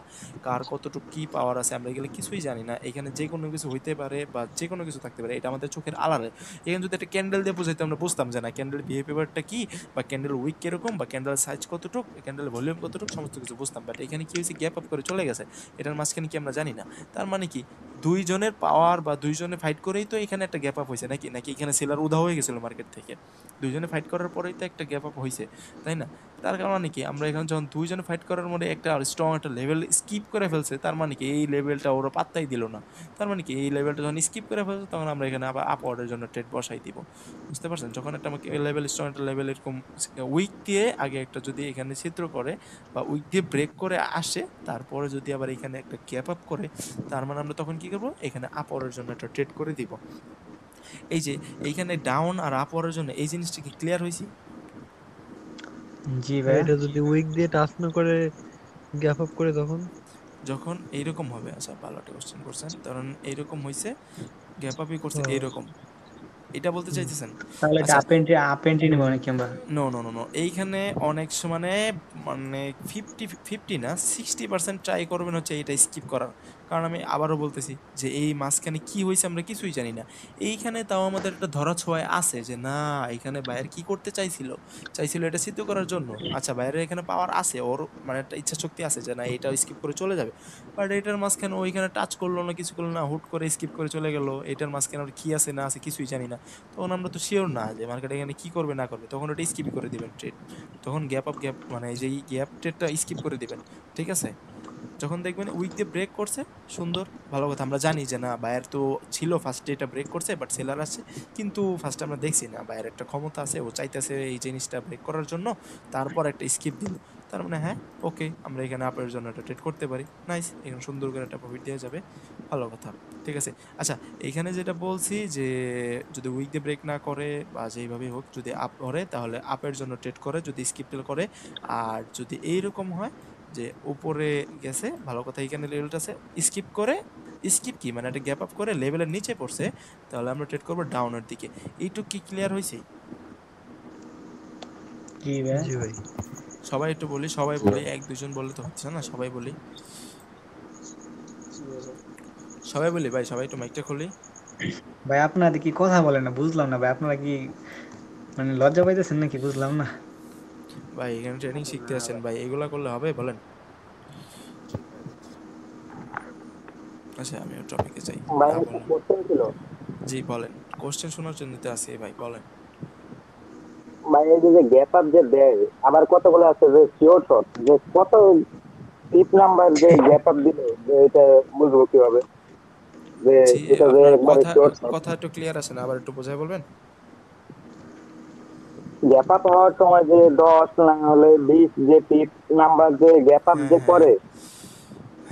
কার কতটুকু কি পাওয়ার আছে আমরা এগুলো কিছুই জানি না। এখানে যে কোনো কিছু হইতে পারে বা যে কোনো কিছু থাকতে পারে, এটা আমাদের চোখের আড়ালে। এখানে যদি একটা ক্যান্ডেল দিয়ে বুঝাইতে আমরা বুঝতাম যে না ক্যান্ডেল বিহেভিয়ারটা কি, বা ক্যান্ডেল উইক কিরকম, বা ক্যান্ডেল সাইজ কতটুক, ক্যান্ডেল ভলিউম কতটুক, সমস্ত কিছু বুঝতাম। বাট এখানে কি হয়েছে, গ্যাপ আপ করে চলে গেছে, এটার মাঝখানে কি আমরা জানি না। তার মানে কি দুইজনের পাওয়ার বা দুইজনে ফাইট করেই তো এখানে একটা গ্যাপ আপ হয়েছে, নাকি নাকি এখানে সেলার উধাও হয়ে গেছিল মার্কেট থেকে, দুইজনে ফাইট করার পরেই তো একটা গ্যাপ আপ হয়েছে, তাই না? তার কারণে কি আমরা এখানে যখন দুইজনে ফাইট করার মধ্যে একটা স্ট্রং একটা লেভেল স্কিপ করে ফেলছে, তার মানে কি এই লেভেলটা ওরা পাত্তাই দিল না। তার মানে কি এই লেভেলটা যখন স্কিপ করে ফেলছে তখন আমরা এখানে আবার আপওয়ার্ডের জন্য ট্রেড বসাই দিব। বুঝতে পারছেন? যখন একটা আমাকে লেভেল স্ট্রং একটা লেভেল এরকম উইক দিয়ে আগে একটা যদি এখানে ছিদ্র করে বা উইক দিয়ে ব্রেক করে আসে, তারপরে যদি আবার এখানে একটা গ্যাপ আপ করে, তার মানে আমরা তখন কি করবো, এখানে আপওয়ার্ডের জন্য একটা ট্রেড করে দিব। এই যে এইখানে ডাউন আর আপওয়ার্ডের জন্য এই জিনিসটা কি ক্লিয়ার হয়েছি? জি আর ভাইয়া। এটা যদি উইক দিয়ে টাচ না করে গ্যাপ আপ করে তখন যখন এইরকম হবে, আচ্ছা ভালো একটা কোশ্চেন করছেন, কারণ এইরকম হয়েছে গ্যাপ আপই করছে আহ, এইরকম, এটা বলতে হুম, চাইতেছেন? তাহলে এটা আচ্ছা, আপ এন্ট্রি নেবো নাকি আমরা? নো নো নো নো, এইখানে অনেক মানে মানে 50 না 60% ট্রাই করবেন হচ্ছে এইটা স্কিপ করার। কারণ আমি আবারও বলতেছি যে এই মাঝখানে কি হয়েছে আমরা কিছুই জানি না। এইখানে তাও আমাদের একটা ধরা ছোঁয়ায় আছে যে না এখানে বাইরে কি করতে চাইছিল, চাইছিল এটা সিদ্ধ করার জন্য। আচ্ছা বাইরে এখানে পাওয়ার আছে, ওর মানে একটা ইচ্ছা শক্তি আছে যে না এটা স্কিপ করে চলে যাবে, বাট এটার মাঝখানে ওইখানে টাচ করলো না, কিছু করলো না, হুট করে স্কিপ করে চলে গেল। এটার মাঝখানে ওর কি আছে না আছে কিছুই জানি না, তখন আমরা তো শিওর না যে মার্কেট এখানে কি করবে না করবে, তখন ওটা স্কিপ করে দিবেন ট্রেড। তখন গ্যাপ মানে এই যে গ্যাপ ট্রেডটা স্কিপ করে দিবেন, ঠিক আছে? যখন দেখবেন উইক দিয়ে ব্রেক করছে, সুন্দর ভালো কথা, আমরা জানি যে না বায়ার তো ছিল ফার্স্টে এটা ব্রেক করছে বাট সেলার আসছে, কিন্তু ফার্স্টে আমরা দেখছি না বায়ার একটা ক্ষমতা আছে, ও চাইতেছে এই জিনিসটা ব্রেক করার জন্য, তারপর একটা স্কিপ দিল। তার মানে হ্যাঁ ওকে, আমরা এখানে আপের জন্য একটা ট্রেড করতে পারি, নাইস, এখানে সুন্দর করে একটা প্রফিট দেওয়া যাবে, ভালো কথা, ঠিক আছে। আচ্ছা, এইখানে যেটা বলছি যে যদি উইক দিয়ে ব্রেক না করে বা যেইভাবেই হোক যদি আপ করে তাহলে আপের জন্য ট্রেড করে, যদি স্কিপ করে, আর যদি এইরকম হয় যে উপরে গেছে ভালো কথা, এখানে লেভেলটা আছে, স্কিপ করে, স্কিপ কি মানে একটা গ্যাপ আপ করে লেভেলের নিচে পড়ছে, তাহলে আমরা ট্রেড করবো ডাউনের দিকে। এইটুকু কি ক্লিয়ার হয়েছে? জি ভাই। জি ভাই। সবাই একটু বলি, সবাই বলি, এক দুজন বললে তো হচ্ছে না, সবাই বলি, সবাই বলি ভাই, সবাই একটু মাইকটা খুলি। ভাই আপনাদের কি কথা বলেন না, বুঝলাম না ভাই, আপনারা কি মানে লজ্জা পাইতেছেন নাকি, বুঝলাম না। ভাই এখানে ট্রেনিং শিখতে আসেন ভাই, এগুলা করলে হবে বলেন? আচ্ছা আমি টপিকে যাই, ভাই না একটা বলেন। কোশ্চেন ছিল। জি বলেন, কোশ্চেন শোনার জন্য তো আছি ভাই, বলেন। ভাই এই যে গ্যাপ আপ যে দেয়, আবার কতগুলো আছে যে শিওর শট, যে কত টিপ নাম্বার যে গ্যাপ আপ দিলে যে এটা বুঝবো কিভাবে যে জি এটা যে আপনার একবারে কথা, শিওর শট? কথা একটু ক্লিয়ার আসে না, আবার একটু বোঝায় বলবেন। গ্যাপ আপ হওয়ার সময় যে 10 না হলে 20 যে টিপ নাম্বার যে গ্যাপ আপ হ্যাঁ যে হ্যাঁ করে,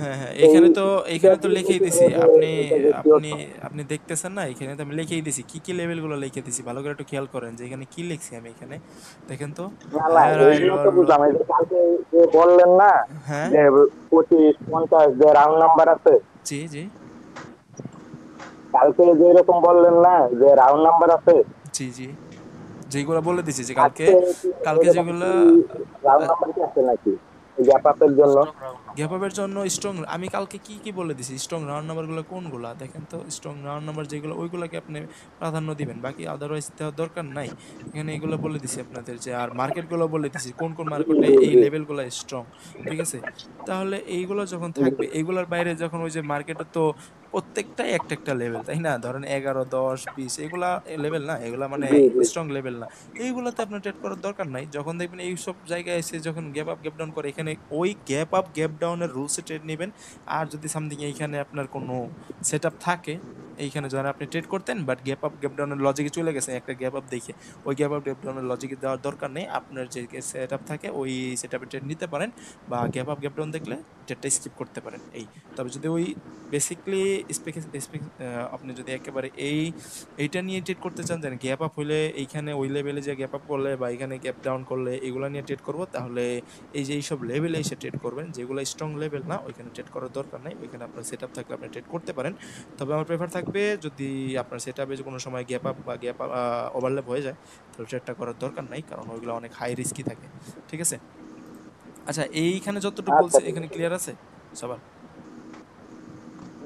হ্যাঁ হ্যাঁ, এই এখানে তো, এটা এখানে তো বুঝবো লিখেই দিছি, কিভাবে যে আপনি এটা যে শিওর আপনি শট? আপনি দেখতেছেন না, এখানে তো আমি লিখেই দিছি কি কি লেভেলগুলো লিখে দিছি, ভালো করে একটু খেয়াল করেন যে এখানে কি লিখছি আমি এখানে, দেখেন তো। না না, হায়ার হাই এইগুলো তো লোয়ার লো, বুঝলাম। এই যে কালকে যে বললেন না হ্যাঁ যে 25 50 যে রাউন্ড নাম্বার আছে, জি জি কালকে যে এরকম বললেন না যে রাউন্ড নাম্বার আছে, জি জি, যেগুলো বলে দিছি যে কালকে, আজকে কি কালকে এরকম যেগুলা কি রাউন্ড নাম্বার কি আছে নাকি গ্যাপ আপের জন্য? গ্যাপ আপের জন্য স্ট্রং, আমি কালকে কি কি বলে দিছি, স্ট্রং রাউন্ড নাম্বারগুলো কোনগুলা দেখেন তো, স্ট্রং রাউন্ড নাম্বার যেগুলো ওইগুলোকে আপনি প্রাধান্য দিবেন, বাকি আদারওয়াইজ দেওয়ার দরকার নাই। এখানে এগুলো বলে দিছি আপনাদের যে, আর মার্কেটগুলো বলে দিছি কোন কোন মার্কেটে জি এই জি লেভেলগুলো স্ট্রং, ঠিক আছে। তাহলে এইগুলো যখন থাকবে, এইগুলোর বাইরে যখন ওই যে মার্কেটে তো প্রত্যেকটাই একটা একটা লেভেল, তাই না, ধরেন 11 10 20 এগুলা লেভেল না, এগুলা মানে জি জি স্ট্রং লেভেল না। এইগুলাতে আপনার ট্রেড করার দরকার নাই, যখন দেখবেন এই সব জায়গায় এসে যখন গ্যাপ আপ গ্যাপ ডাউন করে, এখানে ওই গ্যাপ আপ গ্যাপ ডাউনের রুলসে ট্রেড নেবেন। আর যদি সামথিং এইখানে আপনার কোনো সেট আপ থাকে, এইখানে যখন আপনি ট্রেড করতেন বাট গ্যাপ আপ গ্যাপ ডাউনের লজিকে চলে গেছে একটা গ্যাপ আপ দেখে, ওই গ্যাপ আপ গ্যাপ ডাউনের লজিকে দেওয়ার দরকার নেই, আপনার যে সেট আপ থাকে ওই সেট আপে ট্রেড নিতে পারেন, বা গ্যাপ আপ গ্যাপ ডাউন দেখলে ট্রেডটা স্কিপ করতে পারেন এই। তবে যদি ওই বেসিকলি আপনি যদি একেবারে এইটা নিয়ে ট্রেড করতে চান, যেন গ্যাপ আপ হইলে এইখানে ওই লেভেলে যে গ্যাপ আপ করলে বা এখানে গ্যাপ ডাউন করলে এগুলো নিয়ে ট্রেড করবো, তাহলে এই যে এইসব লেভেলে এসে ট্রেড করবেন, যেগুলো স্ট্রং লেভেল না ওইখানে ট্রেড করার দরকার নাই, ওইখানে আপনার সেট আপ থাকলে আপনি ট্রেড করতে পারেন। তবে আমার প্রেফার থাকবে যদি আপনার সেট আপে কোনো সময় গ্যাপ আপ বা গ্যাপ ওভারল্যাপ হয়ে যায়, তাহলে ট্রেডটা করার দরকার নাই, কারণ ওইগুলো অনেক হাই রিস্কি থাকে, ঠিক আছে। আচ্ছা এইখানে যতটুকু আচ্ছা বলছি ঠিক এখানে আছে। ক্লিয়ার আছে সবার?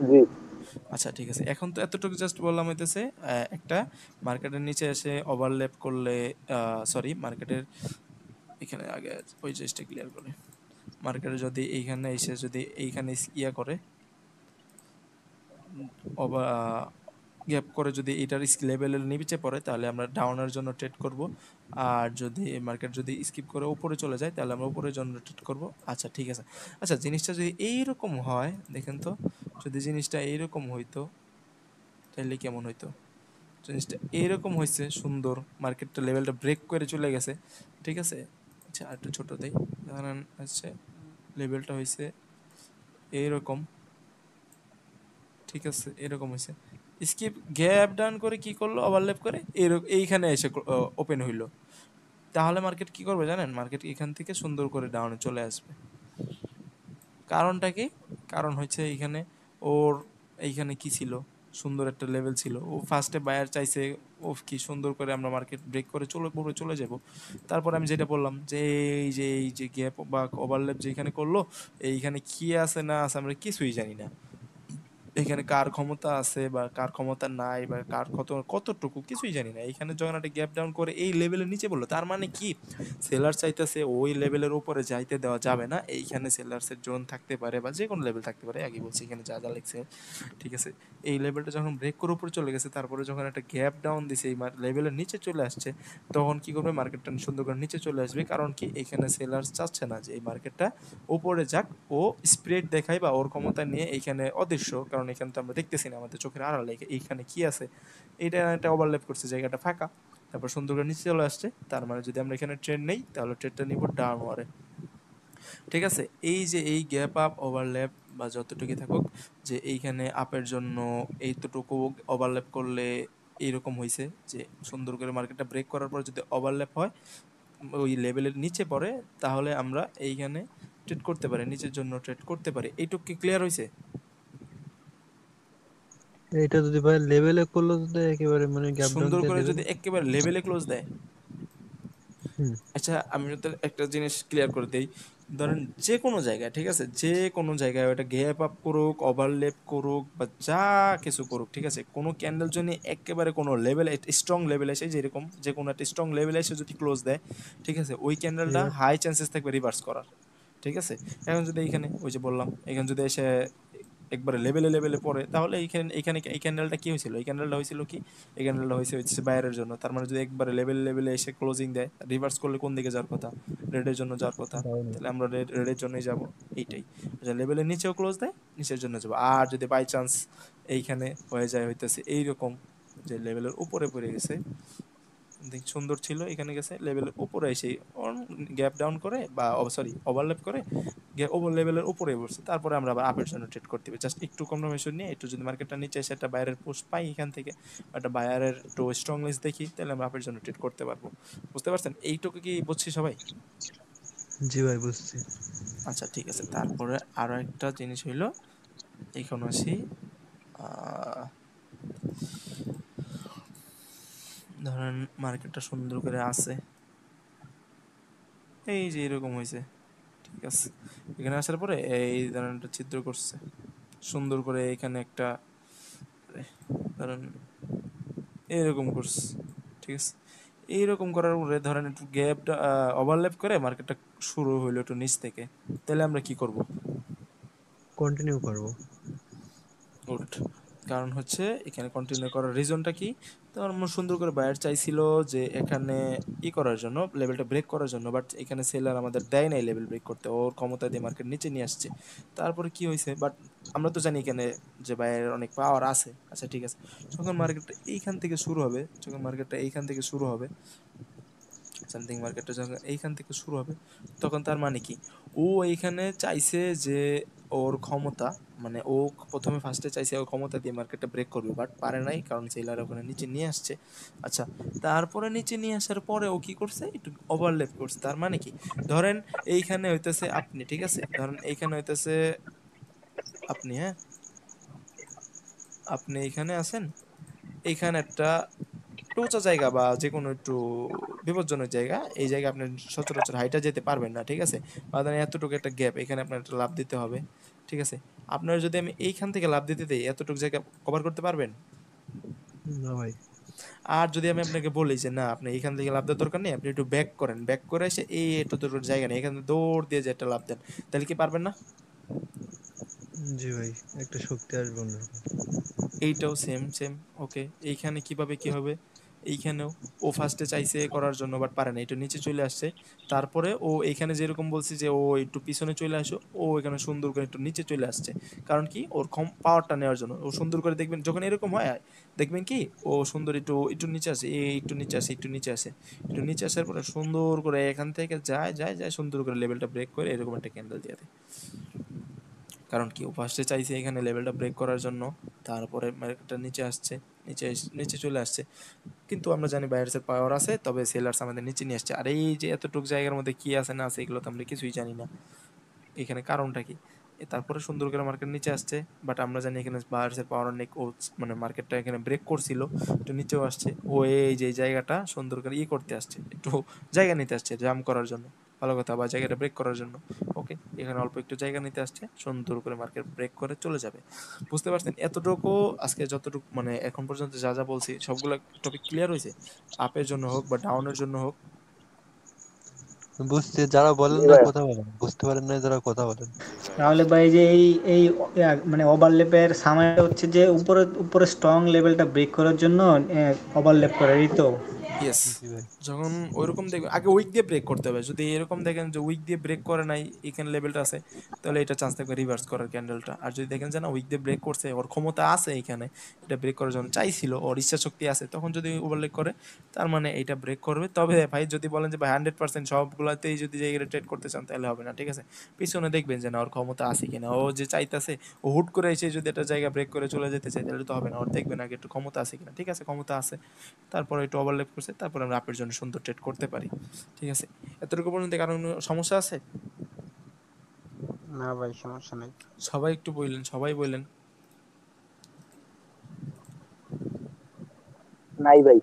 জি আচ্ছা ঠিক আছে, এখন তো এতটুকু জাস্ট বললাম হইতেছে একটা মার্কেটের নিচে এসে ওভারল্যাপ করলে, সরি মার্কেটের এখানে আগে ওই জিনিসটা ক্লিয়ার করে, মার্কেটে যদি এইখানে এসে যদি এইখানে ইয়া করে গ্যাপ করে, যদি এটার লেভেলের নিচে পড়ে, তাহলে আমরা ডাউনের জন্য ট্রেড করব। আর যদি মার্কেট যদি স্কিপ করে উপরে চলে যায়, তাহলে আমরা উপরের জন্য ট্রেড করব। আচ্ছা ঠিক আছে। আচ্ছা জিনিসটা যদি এইরকম হয়, দেখেন তো, যদি জিনিসটা এইরকম হইতো তাহলে কেমন হইতো। জিনিসটা এইরকম হয়েছে সুন্দর, মার্কেটটা লেভেলটা ব্রেক করে চলে গেছে, ঠিক আছে। আচ্ছা আর একটু ছোট দেই, ধরেন হচ্ছে লেভেলটা হয়েছে এইরকম, ঠিক আছে, এরকম হয়েছে, স্কিপ গ্যাপ ডাউন করে কি করলো, ওভারল্যাপ করে এইখানে এসে ওপেন হইলো, তাহলে মার্কেট কি করবে জানেন, মার্কেট এখান থেকে সুন্দর করে ডাউনে চলে আসবে। কারণটা কি? কারণ হচ্ছে এইখানে ওর এইখানে কি ছিল, সুন্দর একটা লেভেল ছিল, ও ফার্স্টে বায়ার চাইছে, ও কি সুন্দর করে আমরা মার্কেট ব্রেক করে পুরো চলে যাব। তারপর আমি যেটা বললাম যে এই যে গ্যাপ বা ওভারল্যাপ যেখানে করলো, এইখানে কি আছে না আছে আমরা কিছুই জানি না, এখানে কার ক্ষমতা আছে বা কার ক্ষমতা নাই বা কার কতটুকু কিছুই জানি না। এখানে যখন একটা গ্যাপ ডাউন করে এই লেভেলের নিচে বললো, তার মানে কি, সেলার চাইতেছে ওই লেভেলের উপরে যাইতে দেওয়া যাবে না, এইখানে সেলার্সের জোন থাকতে পারে বা যে কোনো লেভেল থাকতে পারে, আগে বলছি এখানে যা যা লিখছে, ঠিক আছে। এই লেভেলটা যখন ব্রেক করে উপরে চলে গেছে, তারপরে যখন একটা গ্যাপ ডাউন দিছে, এই লেভেলের নিচে চলে আসছে, তখন কি করবে, মার্কেটটা সুন্দর করে নিচে চলে আসবে। কারণ কি, এখানে সেলার্স চাচ্ছে না যে এই মার্কেটটা উপরে যাক, ও স্প্রেড দেখায় বা ওর ক্ষমতা নিয়ে এইখানে অদৃশ্য, কারণ এখানে তো আমরা দেখতেছি না, আমাদের চোখের আড়ালে এইখানে কি আছে, এটা একটা ওভারল্যাপ করছে, জায়গাটা ফাঁকা, তারপর সুন্দর করে নিচে চলে আসছে। তার মানে যদি আমরা এখানে ট্রেড নেই, তাহলে ট্রেডটা নিব ডাউনওয়ারে, ঠিক আছে। এই যে এই গ্যাপ আপ ওভারল্যাপ বা যতটুকু থাকুক, যে এইখানে আপের জন্য এইতটুকু ওভারল্যাপ করলে এইরকম হয়েছে, যে সুন্দর করে মার্কেটটা ব্রেক করার পর যদি ওভারল্যাপ হয়, ওই লেভেলের নিচে পড়ে, তাহলে আমরা এইখানে ট্রেড করতে পারে, নিচের জন্য ট্রেড করতে পারে। এইটুকু কি ক্লিয়ার হয়েছে? এটা যদি ভাই লেভেলে করলো তো একেবারে মানে গ্যাপ ডাউন সুন্দর দিয়ে করে দেবে যদি না? একেবারে লেভেলে ক্লোজ দেয়। হুম। আচ্ছা আমি তো একটা জিনিস ক্লিয়ার করে দেই, ধরেন যে কোনো জায়গায়, ঠিক আছে, যে কোনো জায়গায় ওটা গ্যাপ আপ করুক, ওভারল্যাপ করুক বা যা কিছু করুক, ঠিক আছে, কোনো ক্যান্ডেল যদি একেবারে কোনো লেভেলে স্ট্রং লেভেল এসে, যেরকম যে কোনো একটা স্ট্রং লেভেল এসে যদি ক্লোজ দেয়, ঠিক আছে, ওই ক্যান্ডেলটা এবার হাই চান্সেস থাকবে রিভার্স করার। ঠিক আছে, এখন যদি এইখানে ওই যে বললাম, এখানে যদি এসে একবারে লেভেলে লেভেলে পড়ে, তাহলে এইখানে এইখানে এই ক্যান্ডেলটা কি হয়েছিল, এই ক্যান্ডেলটা হয়েছিল কি, এই ক্যান্ডেলটা হচ্ছে বাইরের জন্য। তার মানে যদি একবারে লেভেল লেভেলে এসে ক্লোজিং দেয়, রিভার্স করলে কোন দিকে যাওয়ার কথা, রেডের জন্য যাওয়ার কথা, ডাউনে। তাহলে আমরা রেডের জন্যই যাব। এইটাই, আচ্ছা লেভেলের নিচেও ক্লোজ দেয়, নিচের জন্য যাবো। আর যদি বাই চান্স এইখানে হয়ে যায় হইতেছে এইরকম, যে লেভেলের উপরে পড়ে গেছে, সুন্দর ছিল, এখানে গেছে লেভেলের উপরে এসে গ্যাপ ডাউন করে বা সরি ওভারল্যাপ করে ওভার লেভেলের উপরে বসছে, তারপরে আমরা আবার আপের জন্য ট্রেড করতে হবে। জাস্ট একটু কনফার্মেশন নিয়ে, একটু যদি মার্কেটটা নিচে এসে একটা বাইরের পোস্ট পাই এখান থেকে, বা একটা বায়ারের একটু স্ট্রং লিস্ট দেখি, তাহলে আমরা আপের জন্য ট্রেড করতে পারবো। বুঝতে পারছেন? এইটুকু কি বুঝছি সবাই? জি ভাই বুঝছি। আচ্ছা ঠিক আছে, তারপরে আরো একটা জিনিস হইলো, এখন আসি আহ, ধরেন মার্কেটটা সুন্দর করে আছে, এই যে এরকম হয়েছে, ঠিক আছে, এখানে আসার পরে এই ধরেন একটা ছিদ্র করছে সুন্দর করে, এখানে একটা ধরেন এরকম করছে, ঠিক আছে, এইরকম করার পরে ধরেন একটু গ্যাপটা ওভারল্যাপ করে মার্কেটটা শুরু হইলো একটু নিচ থেকে, তাহলে আমরা কি করব? কন্টিনিউ করবো। গুড। কারণ হচ্ছে এখানে কন্টিনিউ করার রিজনটা কি, তো আমার সুন্দর করে বায়ার চাইছিল যে এখানে ই করার জন্য, লেভেলটা ব্রেক করার জন্য, বাট এখানে সেলার আমাদের দেয় নাই লেভেল ব্রেক করতে, ওর ক্ষমতা দিয়ে মার্কেট নিচে নিয়ে আসছে। তারপরে কি হয়েছে, বাট আমরা তো জানি এখানে যে বায়ারের অনেক পাওয়ার আছে। আচ্ছা ঠিক আছে, যখন মার্কেটটা এইখান থেকে শুরু হবে, যখন মার্কেটটা এইখান থেকে শুরু হবে, সামথিং মার্কেটটা যখন এইখান থেকে শুরু হবে, তখন তার মানে কি, ও এইখানে চাইছে যে ওর ক্ষমতা, মানে ও প্রথমে ফার্স্টে চাইছে ওর ক্ষমতা দিয়ে মার্কেটটা ব্রেক করবে, বাট পারে নাই, কারণ সেলার ওখানে নিচে নিয়ে আসছে। আচ্ছা, তারপরে নিচে নিয়ে আসার পরে ও কি করছে, একটু ওভারল্যাপ করছে। তার মানে কি, ধরেন এইখানে হইতেছে আপনি, ঠিক আছে, ধরেন এইখানে হইতেছে আপনি, হ্যাঁ, আপনি এইখানে আছেন, এইখানে একটা একটু উঁচা জায়গা বা যে কোনো একটু বিপজ্জনক জায়গা, এই জায়গায় আপনি সচরাচর হাইটা যেতে পারবেন না, ঠিক আছে, বা ধরেন এতটুকু একটা গ্যাপ, এখানে আপনার একটা লাভ দিতে হবে, ঠিক আছে, আপনার যদি আমি এইখান থেকে লাভ দিতে দেই, এতটুকু জায়গা কভার করতে পারবেন? না ভাই। আর যদি আমি আপনাকে বলি যে না, আপনি এইখান থেকে লাভ দেওয়ার দরকার নেই, আপনি একটু ব্যাক করেন, ব্যাক করে এসে এই এতটুকু জায়গা নেই, এখানে দৌড় দিয়ে যে একটা লাভ দেন, তাহলে কি পারবেন না? জি ভাই, একটা শক্তি আসবে অন্যরকম। এইটাও সেম সেম। ওকে, এইখানে কিভাবে কি হবে, এইখানেও ও ফার্স্টে চাইছে করার জন্য, বাট পারে না, একটু নিচে চলে আসছে। তারপরে ও এইখানে যেরকম বলছি যে ও একটু পিছনে চলে আসো, ও এখানে সুন্দর করে একটু নিচে চলে আসছে। কারণ কি, ওর কম পাওয়ারটা নেওয়ার জন্য ও সুন্দর করে, দেখবেন যখন এরকম হয়, দেখবেন কি ও সুন্দর একটু একটু নিচে আসে, এই একটু নিচে আসে, একটু নিচে আসে, একটু নিচে আসার পরে সুন্দর করে এখান থেকে যায় যায় যায়, সুন্দর করে লেভেলটা ব্রেক করে এরকম একটা ক্যান্ডেল দিয়ে দেয়। কারণ কি, ও ফার্স্টে চাইছে এখানে লেভেলটা ব্রেক করার জন্য, তারপরে মার্কেটটা নিচে আসছে, নিচে চলে আসছে, কিন্তু আমরা জানি বাইরের পাওয়ার আছে, তবে সেলার্স আমাদের নিচে নিয়ে আসছে। আর এই যে এতটুকু জায়গার মধ্যে কি আছে না আছে, এগুলো তো আমরা কিছুই জানি না, এখানে কারণটা কি। তারপরে সুন্দর করে মার্কেট নিচে আসছে, বাট আমরা জানি এখানে বায়ার্সের পাওয়ার অনেক, ও মানে মার্কেটটা এখানে ব্রেক করছিল, একটু নিচেও আসছে, ও এই যে জায়গাটা সুন্দর করে করতে আসছে, একটু জায়গা নিতে আসছে জাম করার জন্য, ভালো কথা, বা জায়গাটা ব্রেক করার জন্য। ওকে, এখানে অল্প একটু জায়গা নিতে আসছে, সুন্দর করে মার্কেট ব্রেক করে চলে যাবে। বুঝতে পারছেন? এতটুকু আজকে যতটুকু মানে এখন পর্যন্ত যা যা বলছি সবগুলো টপিক ক্লিয়ার হয়েছে, আপের জন্য হোক বা ডাউনের জন্য হোক। বুঝতে যারা বলেন জি না ভাই। কথা বলেন, বুঝতে পারেন না যারা কথা বলেন। তাহলে ভাই যে এই মানে ওভারল্যাপের সামান্য হচ্ছে যে উপরে উপরে স্ট্রং লেভেলটা ব্রেক করার জন্য ওভারল্যাপ করে, এই তো? ইয়েস, জি ভাই। যখন ওইরকম দেখবেন আগে উইক দিয়ে ব্রেক করতে হবে, যদি এরকম দেখেন যে উইক দিয়ে ব্রেক করে নাই, এখানে লেভেলটা আছে, তাহলে এটা চান্স থাকবে রিভার্স করার ক্যান্ডেলটা। আর যদি দেখেন যে না, উইক দিয়ে ব্রেক করছে, ওর ক্ষমতা আছে এখানে, এটা ব্রেক করার জন্য চাইছিল, ওর ইচ্ছা শক্তি আছে, তখন যদি ওভারলেক করে, তার মানে এটা ব্রেক করবে। তবে ভাই যদি বলেন যে ভাই 100% সবগুলোতেই যদি জায়গায় ট্রেড করতে চান, তাহলে হবে না, ঠিক আছে, পিছনে দেখবেন যে না ওর ক্ষমতা আছে কিনা, ও যে চাইতেছে, ও হুট করে এসে যদি একটা জায়গা ব্রেক করে চলে যেতে চায়, তাহলে তো হবে না, ওর দেখবেন আগে একটু ক্ষমতা আছে কিনা, ঠিক আছে, ক্ষমতা আছে, তারপরে একটু ওভারল্যাপ করছে, তারপরে আমরা আপের জন্য সুন্দর ট্রেড করতে পারি। ঠিক আছে, এতটুকু পর্যন্ত কারণ সমস্যা আছে? না ভাই সমস্যা নাই। সবাই একটু বললেন, সবাই বললেন। নাই ভাই।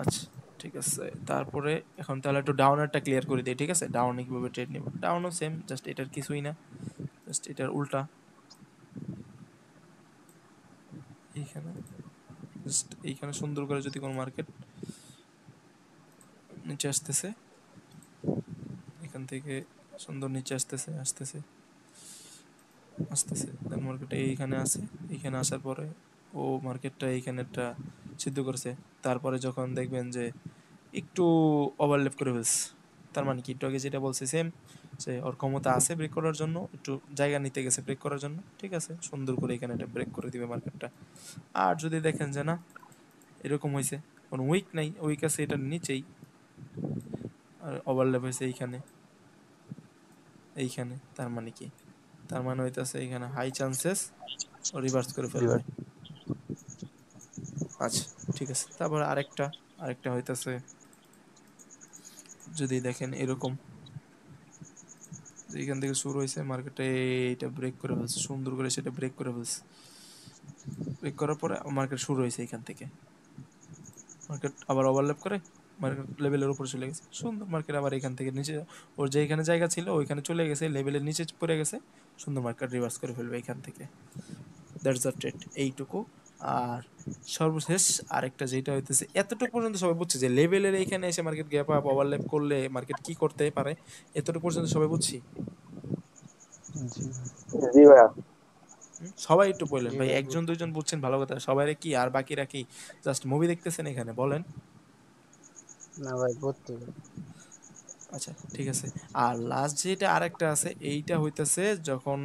আচ্ছা ঠিক আছে, তারপরে এখন তাহলে একটু ডাউনারটা ক্লিয়ার করে দিই, ঠিক আছে? ডাউনে কিভাবে ট্রেড নেব, ডাউনও সেম, জাস্ট এটার কিছুই না, জাস্ট এটার উল্টা। এইখানে জাস্ট এইখানে সুন্দর করে যদি কোনো মার্কেট নিচে আসতেছে, এখান থেকে সুন্দর নিচে আসতেছে আসতেছে আসতেছে, দেন মার্কেট এইখানে আসে, এইখানে আসার পরে ও মার্কেটটা এইখানেটা সিদ্ধ করেছে। তারপরে যখন দেখবেন যে একটু ওভারল্যাপ করে ফেলছে, তার মানে কি একটু আগে যেটা বলছি সেম, যে ওর ক্ষমতা আছে ব্রেক করার জন্য, একটু জায়গা নিতে গেছে ব্রেক করার জন্য, ঠিক আছে? সুন্দর করে এখানে এটা ব্রেক করে দিবে মার্কেটটা। আর যদি দেখেন যে না এরকম হয়েছে, কোনো উইক নাই, উইক আছে এটার নিচেই, আর ওভারল্যাপ হয়েছে এইখানে এইখানে, তার মানে কি, তার মানে হইতাছে এখানে হাই চান্সেস রিভার্স করে ফেলবে। আচ্ছা ঠিক আছে, তারপর আরেকটা আরেকটা হইতাছে, যদি দেখেন এরকম, এখান থেকে শুরু হয়েছে মার্কেটে, এটা ব্রেক করে ফেলছে সুন্দর করে, সেটা ব্রেক করে ফেলছে, ব্রেক করার পরে মার্কেট শুরু হয়েছে এখান থেকে, মার্কেট আবার ওভারল্যাপ করে মার্কেট লেভেলের উপরে চলে গেছে, সুন্দর মার্কেট আবার এখান থেকে নিচে, ওর যে এখানে জায়গা ছিল ওইখানে চলে গেছে, লেভেলের নিচে পড়ে গেছে, সুন্দর মার্কেট রিভার্স করে ফেলবে এখান থেকে। দ্যাটস দ্য ট্রেড, এইটুকু। আর সর্বশেষ আরেকটা যেটা হইতেছে, এতটুকু পর্যন্ত সবাই বুঝছে যে লেভেলের এইখানে এসে মার্কেট গ্যাপ আপ ওভারল্যাপ করলে মার্কেট কি করতে পারে, এতটুকু পর্যন্ত সবাই বুঝছি। জি ভাই। জি ভাইয়া। সবাই একটু বললেন জি ভাই, ভাই একজন দুইজন বুঝছেন ভালো কথা, সবাই কি আর বাকিরা কি জাস্ট মুভি দেখতেছেন এখানে, বলেন? না ভাই বুঝতে ভাই। আচ্ছা ঠিক আছে। আর লাস্ট যেটা আরেকটা আছে, এইটা হইতেছে যখন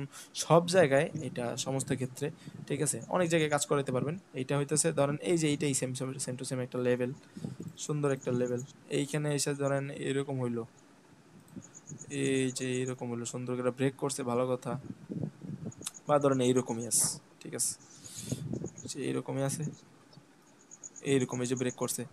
সব জায়গায়, এটা সমস্ত ক্ষেত্রে, ঠিক আছে, অনেক জায়গায় কাজ করাতে পারবেন। এইটা হইতেছে ধরেন এই যে এইটাই সেম সেম টু সেম একটা লেভেল, সুন্দর একটা লেভেল, এইখানে এসে ধরেন এরকম হইলো, এই যে এইরকম হইলো, সুন্দর করে ব্রেক করছে, ভালো কথা, বা ধরেন এইরকমই আছে, ঠিক আছে, যে এইরকমই আছে, এইরকম এই যে ব্রেক করছে,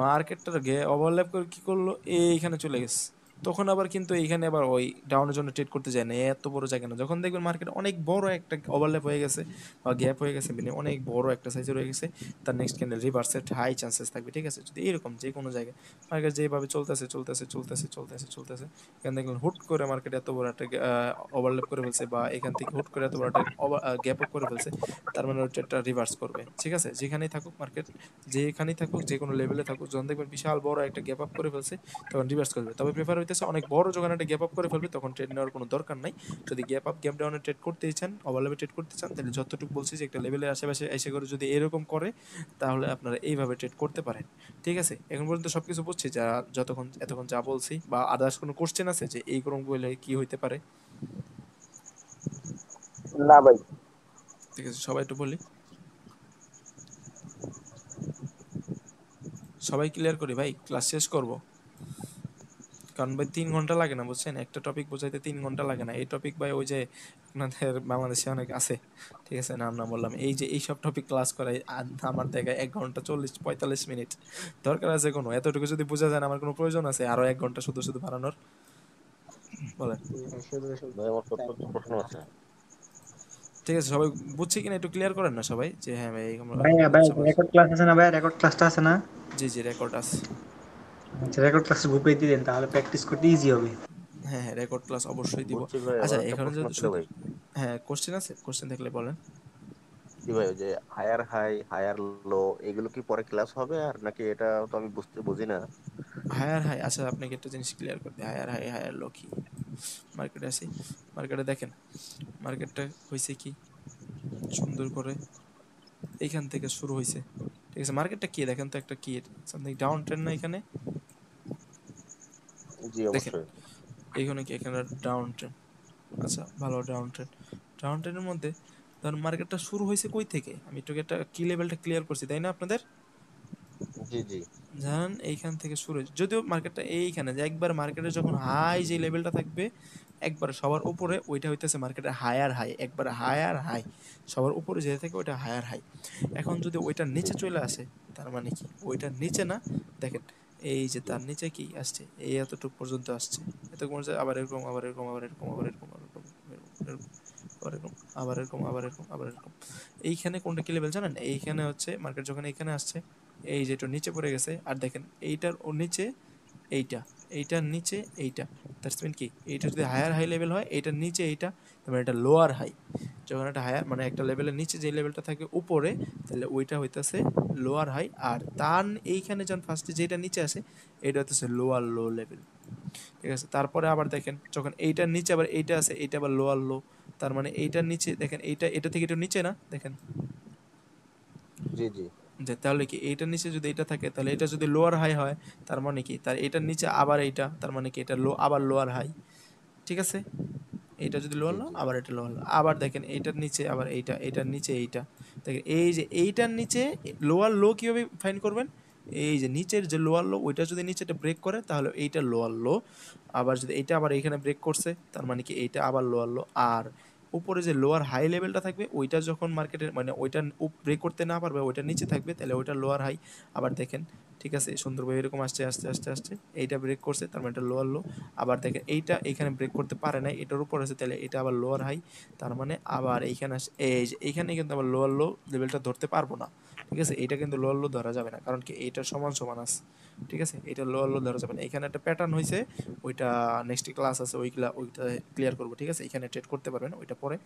মার্কেটটা ওভারল্যাপ করে কি করলো, এইখানে চলে গেছে, তখন আবার কিন্তু এইখানে আবার ওই ডাউনের জন্য ট্রেড করতে যায় না, এত বড় জায়গা না, যখন দেখবেন মার্কেট অনেক বড় একটা ওভারল্যাপ হয়ে গেছে বা গ্যাপ হয়ে গেছে, মানে অনেক বড় একটা সাইজের হয়ে গেছে, তার নেক্সট ক্যান্ডেল রিভার্সের হাই চান্সেস থাকবে, ঠিক আছে? যদি এরকম যে কোনো জায়গায় মার্কেট যেভাবে চলতেছে চলতেছে চলতেছে চলতেছে চলতেছে, এখান দেখবেন হুট করে মার্কেট এত বড় একটা ওভারল্যাপ করে ফেলছে, বা এখান থেকে হুট করে এত বড় একটা গ্যাপ আপ করে ফেলছে, তার মানে ওই ট্রেডটা রিভার্স করবে, ঠিক আছে? যেখানেই থাকুক মার্কেট, যেখানেই থাকুক, যে কোনো লেভেলে থাকুক, যখন দেখবেন বিশাল বড় একটা গ্যাপ আপ করে ফেলছে, তখন রিভার্স করবে। তবে প্রেফার হইতেছে অনেক বড় যখন একটা গ্যাপ আপ করে ফেলবে, তখন ট্রেড নেওয়ার কোনো দরকার নাই। যদি গ্যাপ আপ গ্যাপ ডাউনে ট্রেড করতেই চান, ওভারল্যাপে ট্রেড করতে চান, তাহলে যতটুকু বলছি যে একটা লেভেলের আশেপাশে এসে করে যদি এরকম করে, তাহলে আপনারা এইভাবে ট্রেড করতে পারেন, ঠিক আছে? এখন পর্যন্ত সবকিছু বুঝছি, যা যতক্ষণ এতক্ষণ যা বলছি, বা আদার্স কোনো কোশ্চেন আছে যে এই ক্রম করলে কি হইতে পারে? না ভাই। ঠিক আছে, সবাই একটু বলি, সবাই ক্লিয়ার করি ভাই, ক্লাস শেষ করব, কারণ ভাই 3 ঘন্টা লাগে না, বুঝছেন? একটা টপিক বোঝাইতে 3 ঘন্টা লাগে না। এই টপিক ভাই ওই যে আপনাদের বাংলাদেশে অনেক আছে, ঠিক আছে, নাম না বললাম, এই যে এইসব টপিক ক্লাস করাই আমার দেখা 1 ঘন্টা 40-45 মিনিট, দরকার আছে কোনো? এতটুকু যদি বোঝা যায় না, আমার কোনো প্রয়োজন আছে আরো 1 ঘন্টা শুধু শুধু বাড়ানোর? বলেন। জি ভাই শুধু শুধু ভাই আমার ছোট্ট টাইম একটা নষ্ট প্রশ্ন করা। আছে। ঠিক আছে, সবাই বুঝছি কিনা একটু ক্লিয়ার করেন না সবাই, যে হ্যাঁ ভাই আমরা ভাইয়া ভাই বুঝছি বুঝছি। রেকর্ড ক্লাস আছে না? ভাইয়া রেকর্ড ক্লাসটা আছে না? জি জি, রেকর্ড আছে। আচ্ছা রেকর্ড ক্লাস গ্রুপে দিয়ে দেন, তাহলে প্র্যাকটিস করতে ইজি হবে। হ্যাঁ হ্যাঁ, রেকর্ড ক্লাস অবশ্যই দিব। বুঝছি ভাই, আচ্ছা আমার একটা এখানে প্রশ্ন যদি ছিল শুধু, ভাই। হ্যাঁ কোশ্চেন আছে, কোশ্চেন থাকলে বলেন। কি ভাই, ওই যে হায়ার হাই হায়ার লো, এগুলো কি পরে ক্লাস হবে আর নাকি? এটা তো আমি বুঝি না। হায়ার হাই, আচ্ছা আপনাকে একটা জিনিস ক্লিয়ার করতে, হায়ার হাই হায়ার লো কি, মার্কেটে আসি, মার্কেটে দেখেন মার্কেটটা হয়েছে কি, সুন্দর করে এইখান থেকে শুরু হয়েছে, ঠিক আছে? মার্কেটটা কি দেখেন তো, একটা কি সামথিং ডাউন ট্রেন্ড না এখানে, জি দেখেন অবশ্যই। এইখানে কি, এখানে ডাউন ট্রেন্ড, আচ্ছা ভালো ডাউন ট্রেন্ড, ডাউন ট্রেন্ডের মধ্যে ধরুন মার্কেটটা শুরু হয়েছে কই থেকে, আমি একটু একটা কি লেভেলটা ক্লিয়ার করছি তাই না আপনাদের? জি জি। জানেন এইখান থেকে শুরু হয়েছে, যদিও মার্কেটটা এইখানে, যে একবার মার্কেটে যখন হাই যে লেভেলটা থাকবে একবার সবার উপরে, ওইটা হইতেছে মার্কেটের হায়ার হাই, একবার হায়ার হাই, সবার উপরে যেটা থাকে ওইটা হায়ার হাই। এখন যদি ওইটার নিচে চলে আসে, তার মানে কি ওইটার নিচে না, দেখেন এই যে তার নিচে কি আসছে, এই এতটুকু পর্যন্ত আসছে, এতটুকু পর্যন্ত আবার এরকম আবার এরকম আবার এরকম আবার এরকম আবার এরকম, এরকম, আবার এরকম, আবার এরকম, আবার এরকম, আবার এরকম। এইখানে কোনটা কি লেভেল জানেন? এইখানে হচ্ছে মার্কেট যখন এইখানে আসছে, এই যে একটু নিচে পড়ে গেছে, আর দেখেন এইটার ও নিচে এইটা, এইটার নিচে এইটা, দ্যাটস মিন কি এইটা যদি হায়ার হাই লেভেল হয়, এইটার নিচে এইটা, তার মানে এটা লোয়ার হাই। যখন একটা হায়ার মানে একটা লেভেলের নিচে যে লেভেলটা থাকে উপরে, তাহলে ওইটা হইতাছে লোয়ার হাই, আর তার এইখানে যখন ফার্স্টে যেটা নিচে আসে এটা হইতাছে লোয়ার লো লেভেল। ঠিক আছে, তারপরে আবার দেখেন যখন এইটার নিচে আবার এইটা আছে, এইটা আবার লোয়ার লো, তার মানে এইটার নিচে দেখেন এইটা, এটা থেকে এটা নিচে না দেখেন, জি জি। যে তাহলে কি এইটার নিচে যদি এটা থাকে, তাহলে এটা যদি লোয়ার হাই হয়, তার মানে কি তার এটার নিচে আবার এইটা, তার মানে কি এটা লো আবার লোয়ার হাই। ঠিক আছে, এইটা যদি লোয়ার জি লো জি। আবার এটা লোয়ার লো, আবার দেখেন এইটার নিচে আবার এইটা, এইটার নিচে এইটা, দেখেন এই যে এইটার নিচে লোয়ার লো কিভাবে ফাইন্ড করবেন? এই যে নিচের যে লোয়ার লো ওইটা যদি নিচেটা ব্রেক করে তাহলে এইটা লোয়ার লো, আবার যদি এইটা আবার এইখানে ব্রেক করছে তার মানে কি এইটা আবার লোয়ার লো, আর উপরে যে লোয়ার হাই লেভেলটা থাকবে ওইটা যখন মার্কেটের মানে ওইটা ব্রেক করতে না পারবে, ওইটা নিচে থাকবে, তাহলে ওইটা লোয়ার হাই। আবার দেখেন, ঠিক আছে, সুন্দরভাবে এরকম আসছে আসতে আসতে আসতে এইটা ব্রেক করছে, তার মানে এটা লোয়ার লো। আবার দেখেন এইটা এখানে ব্রেক করতে পারে না, এটার উপর আছে, তাহলে এটা আবার লোয়ার হাই, তার মানে আবার এইখানে এই যে এইখানে কিন্তু আবার লোয়ার লো লেভেলটা ধরতে পারবো না। ঠিক আছে, এটা কিন্তু লোয়ার লো ধরা যাবে না, কারণ কি এইটার সমান সমান আছে। ঠিক আছে, এটা লোয়ার লো ধরা যাবে না, এখানে একটা প্যাটার্ন হয়েছে, ওইটা নেক্সট ক্লাস আছে ওইটা ক্লিয়ার করবো। ঠিক আছে, এখানে ট্রেড করতে পারবেন ওইটা পরে।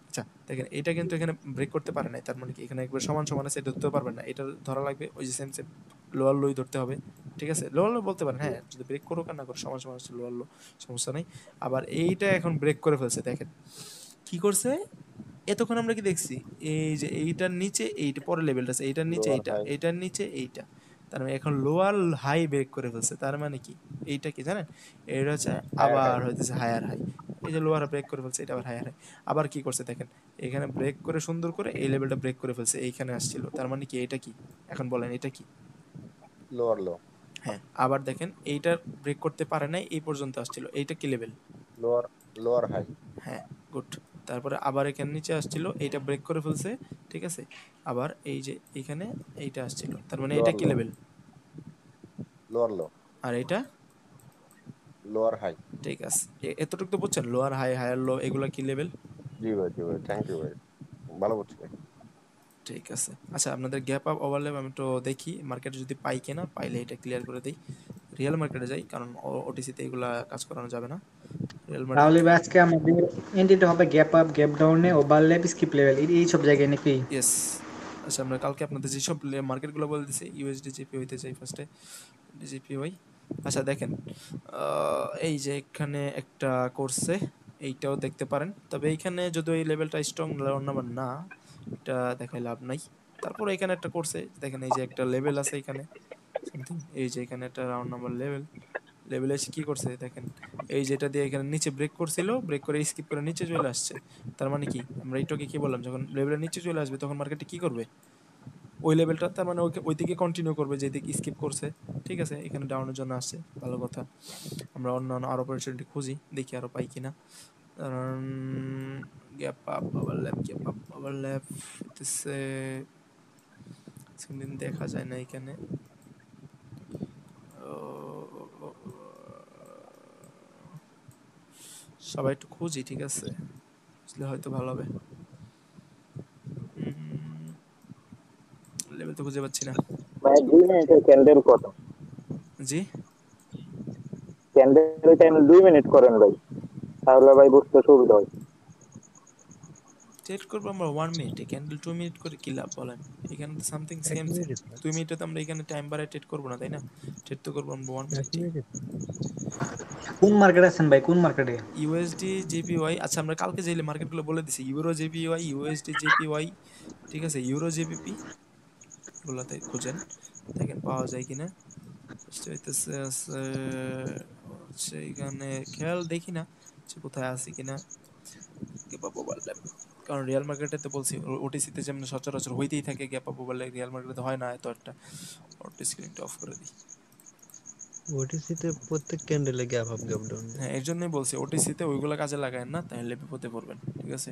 আচ্ছা দেখেন এটা কিন্তু এখানে ব্রেক করতে পারে নাই, তার মানে কি এখানে একবার সমান সমান আছে, এটা ধরতে পারবেন না, এটা ধরা লাগবে ওই যে সেম সেম লোয়ার লোই ধরতে হবে। ঠিক আছে, লোয়ার লো বলতে পারেন, হ্যাঁ যদি ব্রেক করুক আর না করে সমান সমান আছে লোয়ার লো, সমস্যা নাই। আবার এইটা এখন ব্রেক করে ফেলছে, দেখেন কি করছে, এতক্ষণ আমরা কি দেখছি, এই যে এইটার নিচে এইটা পরের লেভেলটা আছে, এইটার নিচে লোয়ার এইটা, হাই। এইটার নিচে এইটা, তার মানে এখন লোয়ার হাই ব্রেক করে ফেলছে, তার মানে কি এইটা কি জানেন, এটা হচ্ছে হায়ার হাই। আবার হইতেছে হায়ার হাই। এই যে লোয়ার ব্রেক করে ফেলছে, এটা আবার হায়ার হাই। আবার কি করছে দেখেন, এখানে ব্রেক করে সুন্দর করে এই লেভেলটা ব্রেক করে ফেলছে, এইখানে আসছিল, তার মানে কি এটা কি, এখন বলেন এটা কি? লোয়ার লো। হ্যাঁ, আবার দেখেন এইটা ব্রেক করতে পারে নাই, এই পর্যন্ত আসছিল, এইটা কি লেভেল? Lower lower high. হ্যাঁ, গুড। তারপরে আবার এখানে নিচে আসছিল, এইটা ব্রেক করে ফেলছে। ঠিক আছে, আবার এই যে এইখানে এইটা আসছিল, তার মানে এটা লোয়ার কি লো। লেভেল? লোয়ার লো। আর এটা লোয়ার হাই। ঠিক আছে, এতটুকু তো বুঝছেন, লোয়ার হাই হায়ার লো এগুলা কি লেভেল? জি ভাই, জি ভাই, থ্যাংক ইউ ভাই, ভালো বুঝছি ভাই। ঠিক আছে, আচ্ছা আপনাদের গ্যাপ আপ ওভারল্যাপ আমি তো দেখি মার্কেটে যদি পাই কিনা, পাইলে এটা ক্লিয়ার করে দিই। রিয়েল মার্কেটে যাই, কারণ ওটিসিতে এগুলা কাজ করানো যাবে না। রিয়েল মার্কেট, তাহলে ভাই আজকে আমাদের এন্ট্রিটা হবে গ্যাপ আপ, গ্যাপ ডাউনে, ওভারল্যাপ, স্কিপ লেভেল এই সব জায়গায় নাকি? ইয়েস। আচ্ছা আমরা কালকে আপনাদের যেসব মার্কেটগুলো বলে দিছি, ইউএসডি জিপি হইতে চাই ফার্স্টে, ডিজিপিওয়াই। আচ্ছা দেখেন, এই যে এখানে একটা করছে, এইটাও দেখতে পারেন, তবে এইখানে যদি এই লেভেলটা স্ট্রং নাম্বার না, এটা দেখাই লাভ নাই। তারপর এখানে একটা করছে, দেখেন এই যে একটা লেভেল আছে এখানে সামথিং, এই যে এখানে একটা রাউন্ড নাম্বার লেভেল, লেভেলে এসে কি করছে দেখেন, এই যেটা দিয়ে এখানে নিচে ব্রেক করছিল, ব্রেক করে স্কিপ করে নিচে চলে আসছে, তার মানে কি আমরা এইটাকে কি বললাম, যখন লেভেলের নিচে চলে আসবে তখন মার্কেটে কি করবে, ওই লেভেলটা, তার মানে ওই দিকে কন্টিনিউ করবে যেদিকে স্কিপ করছে। ঠিক আছে, এখানে ডাউনের জন্য আসছে, ভালো কথা। আমরা অন্য আরো অপরচুনিটি খুঁজি, দেখি আরো পাই কিনা। কারণ gap up overlap, gap up overlap হইতেছে দিন দেখা যায় না এখানে। সবাই একটু খুঁজি, ঠিক আছে, বুঝলে হয়তো ভালো হবে। লেভেল তো খুঁজে পাচ্ছি না। ভাই 2 মিনিটের ক্যান্ডেল কত? জি, ক্যান্ডেল টাইম 2 মিনিট করেন ভাই, তাহলে ভাই বুঝতে সুবিধা হয়। ট্রেড করবো আমরা 1 মিনিটে, ক্যান্ডেল 2 মিনিট করে কি লাভ বলেন? এখানে তো সামথিং এক সেম সেম। মিনিটে তো 2 মিনিটে তো আমরা এখানে টাইম বাড়ায় ট্রেড করবো না, তাই না? ট্রেড তো করবো আমরা 1 এক মিনিটে। মিনিটে তো কোন মার্কেটে আছেন ভাই, কোন মার্কেটে? ইউএসডি জেপিওয়াই, আচ্ছা আমরা কালকে যে মার্কেটগুলো বলে দিছি, ইউরো জেপিওয়াই, ইউএসডি জেপিওয়াই, ঠিক আছে, ইউরো জেপিপি, এগুলাতে খুঁজেন, দেখেন পাওয়া যায় কিনা। চেষ্টা হইতেছে আছে, হচ্ছে এখানে খেয়াল দেখি না যে কোথায় আছে কিনা। গ্যাপ আপ ওভারল্যাপ, কারণ রিয়াল মার্কেটে তো বলছি ওটিসিতে যেমন সচরাচর হইতেই থাকে গ্যাপ আপ ওভারল্যাপ, রিয়াল মার্কেটে হয় না এত একটা। ওটি স্ক্রিনটা অফ করে দিই। ওটিসিতে প্রত্যেক ক্যান্ডেলে গ্যাপ আপ গ্যাপ ডাউন দেয়। হ্যাঁ এর জন্যই বলছি ওটিসিতে ওইগুলো কাজে লাগায় না, তাহলে বিপদে পড়বেন। ঠিক আছে,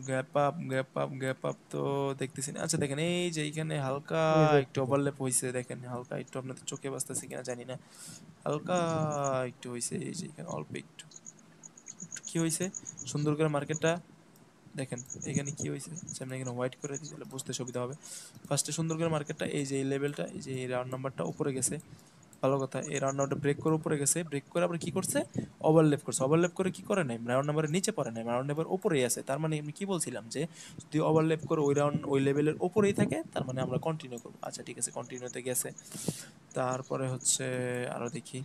gap up gap up gap up তো দেখতেছি না। আচ্ছা দেখেন এই যে এইখানে হালকা এই যে একটু ওভারল্যাপ হয়েছে, দেখেন হালকা একটু, আপনাদের চোখে বাজতেছে কিনা জানি না, হালকা একটু হয়েছে, এই যে এখানে অল্প একটু, একটু কি হয়েছে, সুন্দর করে মার্কেটটা দেখেন এখানে কি হয়েছে। আচ্ছা আমি এখানে হোয়াইট করে দিই তাহলে বুঝতে সুবিধা হবে। ফার্স্টে সুন্দর করে মার্কেটটা এই যে এই লেভেলটা, এই যে এই রাউন্ড নাম্বারটা উপরে গেছে, ভালো কথা। এই রাউন্ড নাম্বারটা ব্রেক করে উপরে গেছে, ব্রেক করে আবার কি করছে, ওভারল্যাপ করছে। ওভারল্যাপ করে কি করে নাই, রাউন্ড নাম্বারের নিচে পড়ে নাই, রাউন্ড নাম্বার উপরেই আছে। তার মানে আমি কি বলছিলাম যে যদি ওভারল্যাপ করে ওই রাউন্ড ওই লেভেলের উপরেই থাকে তার মানে আমরা কন্টিনিউ করবো। আচ্ছা ঠিক আছে, কন্টিনিউতে গেছে। তারপরে হচ্ছে আরো দেখি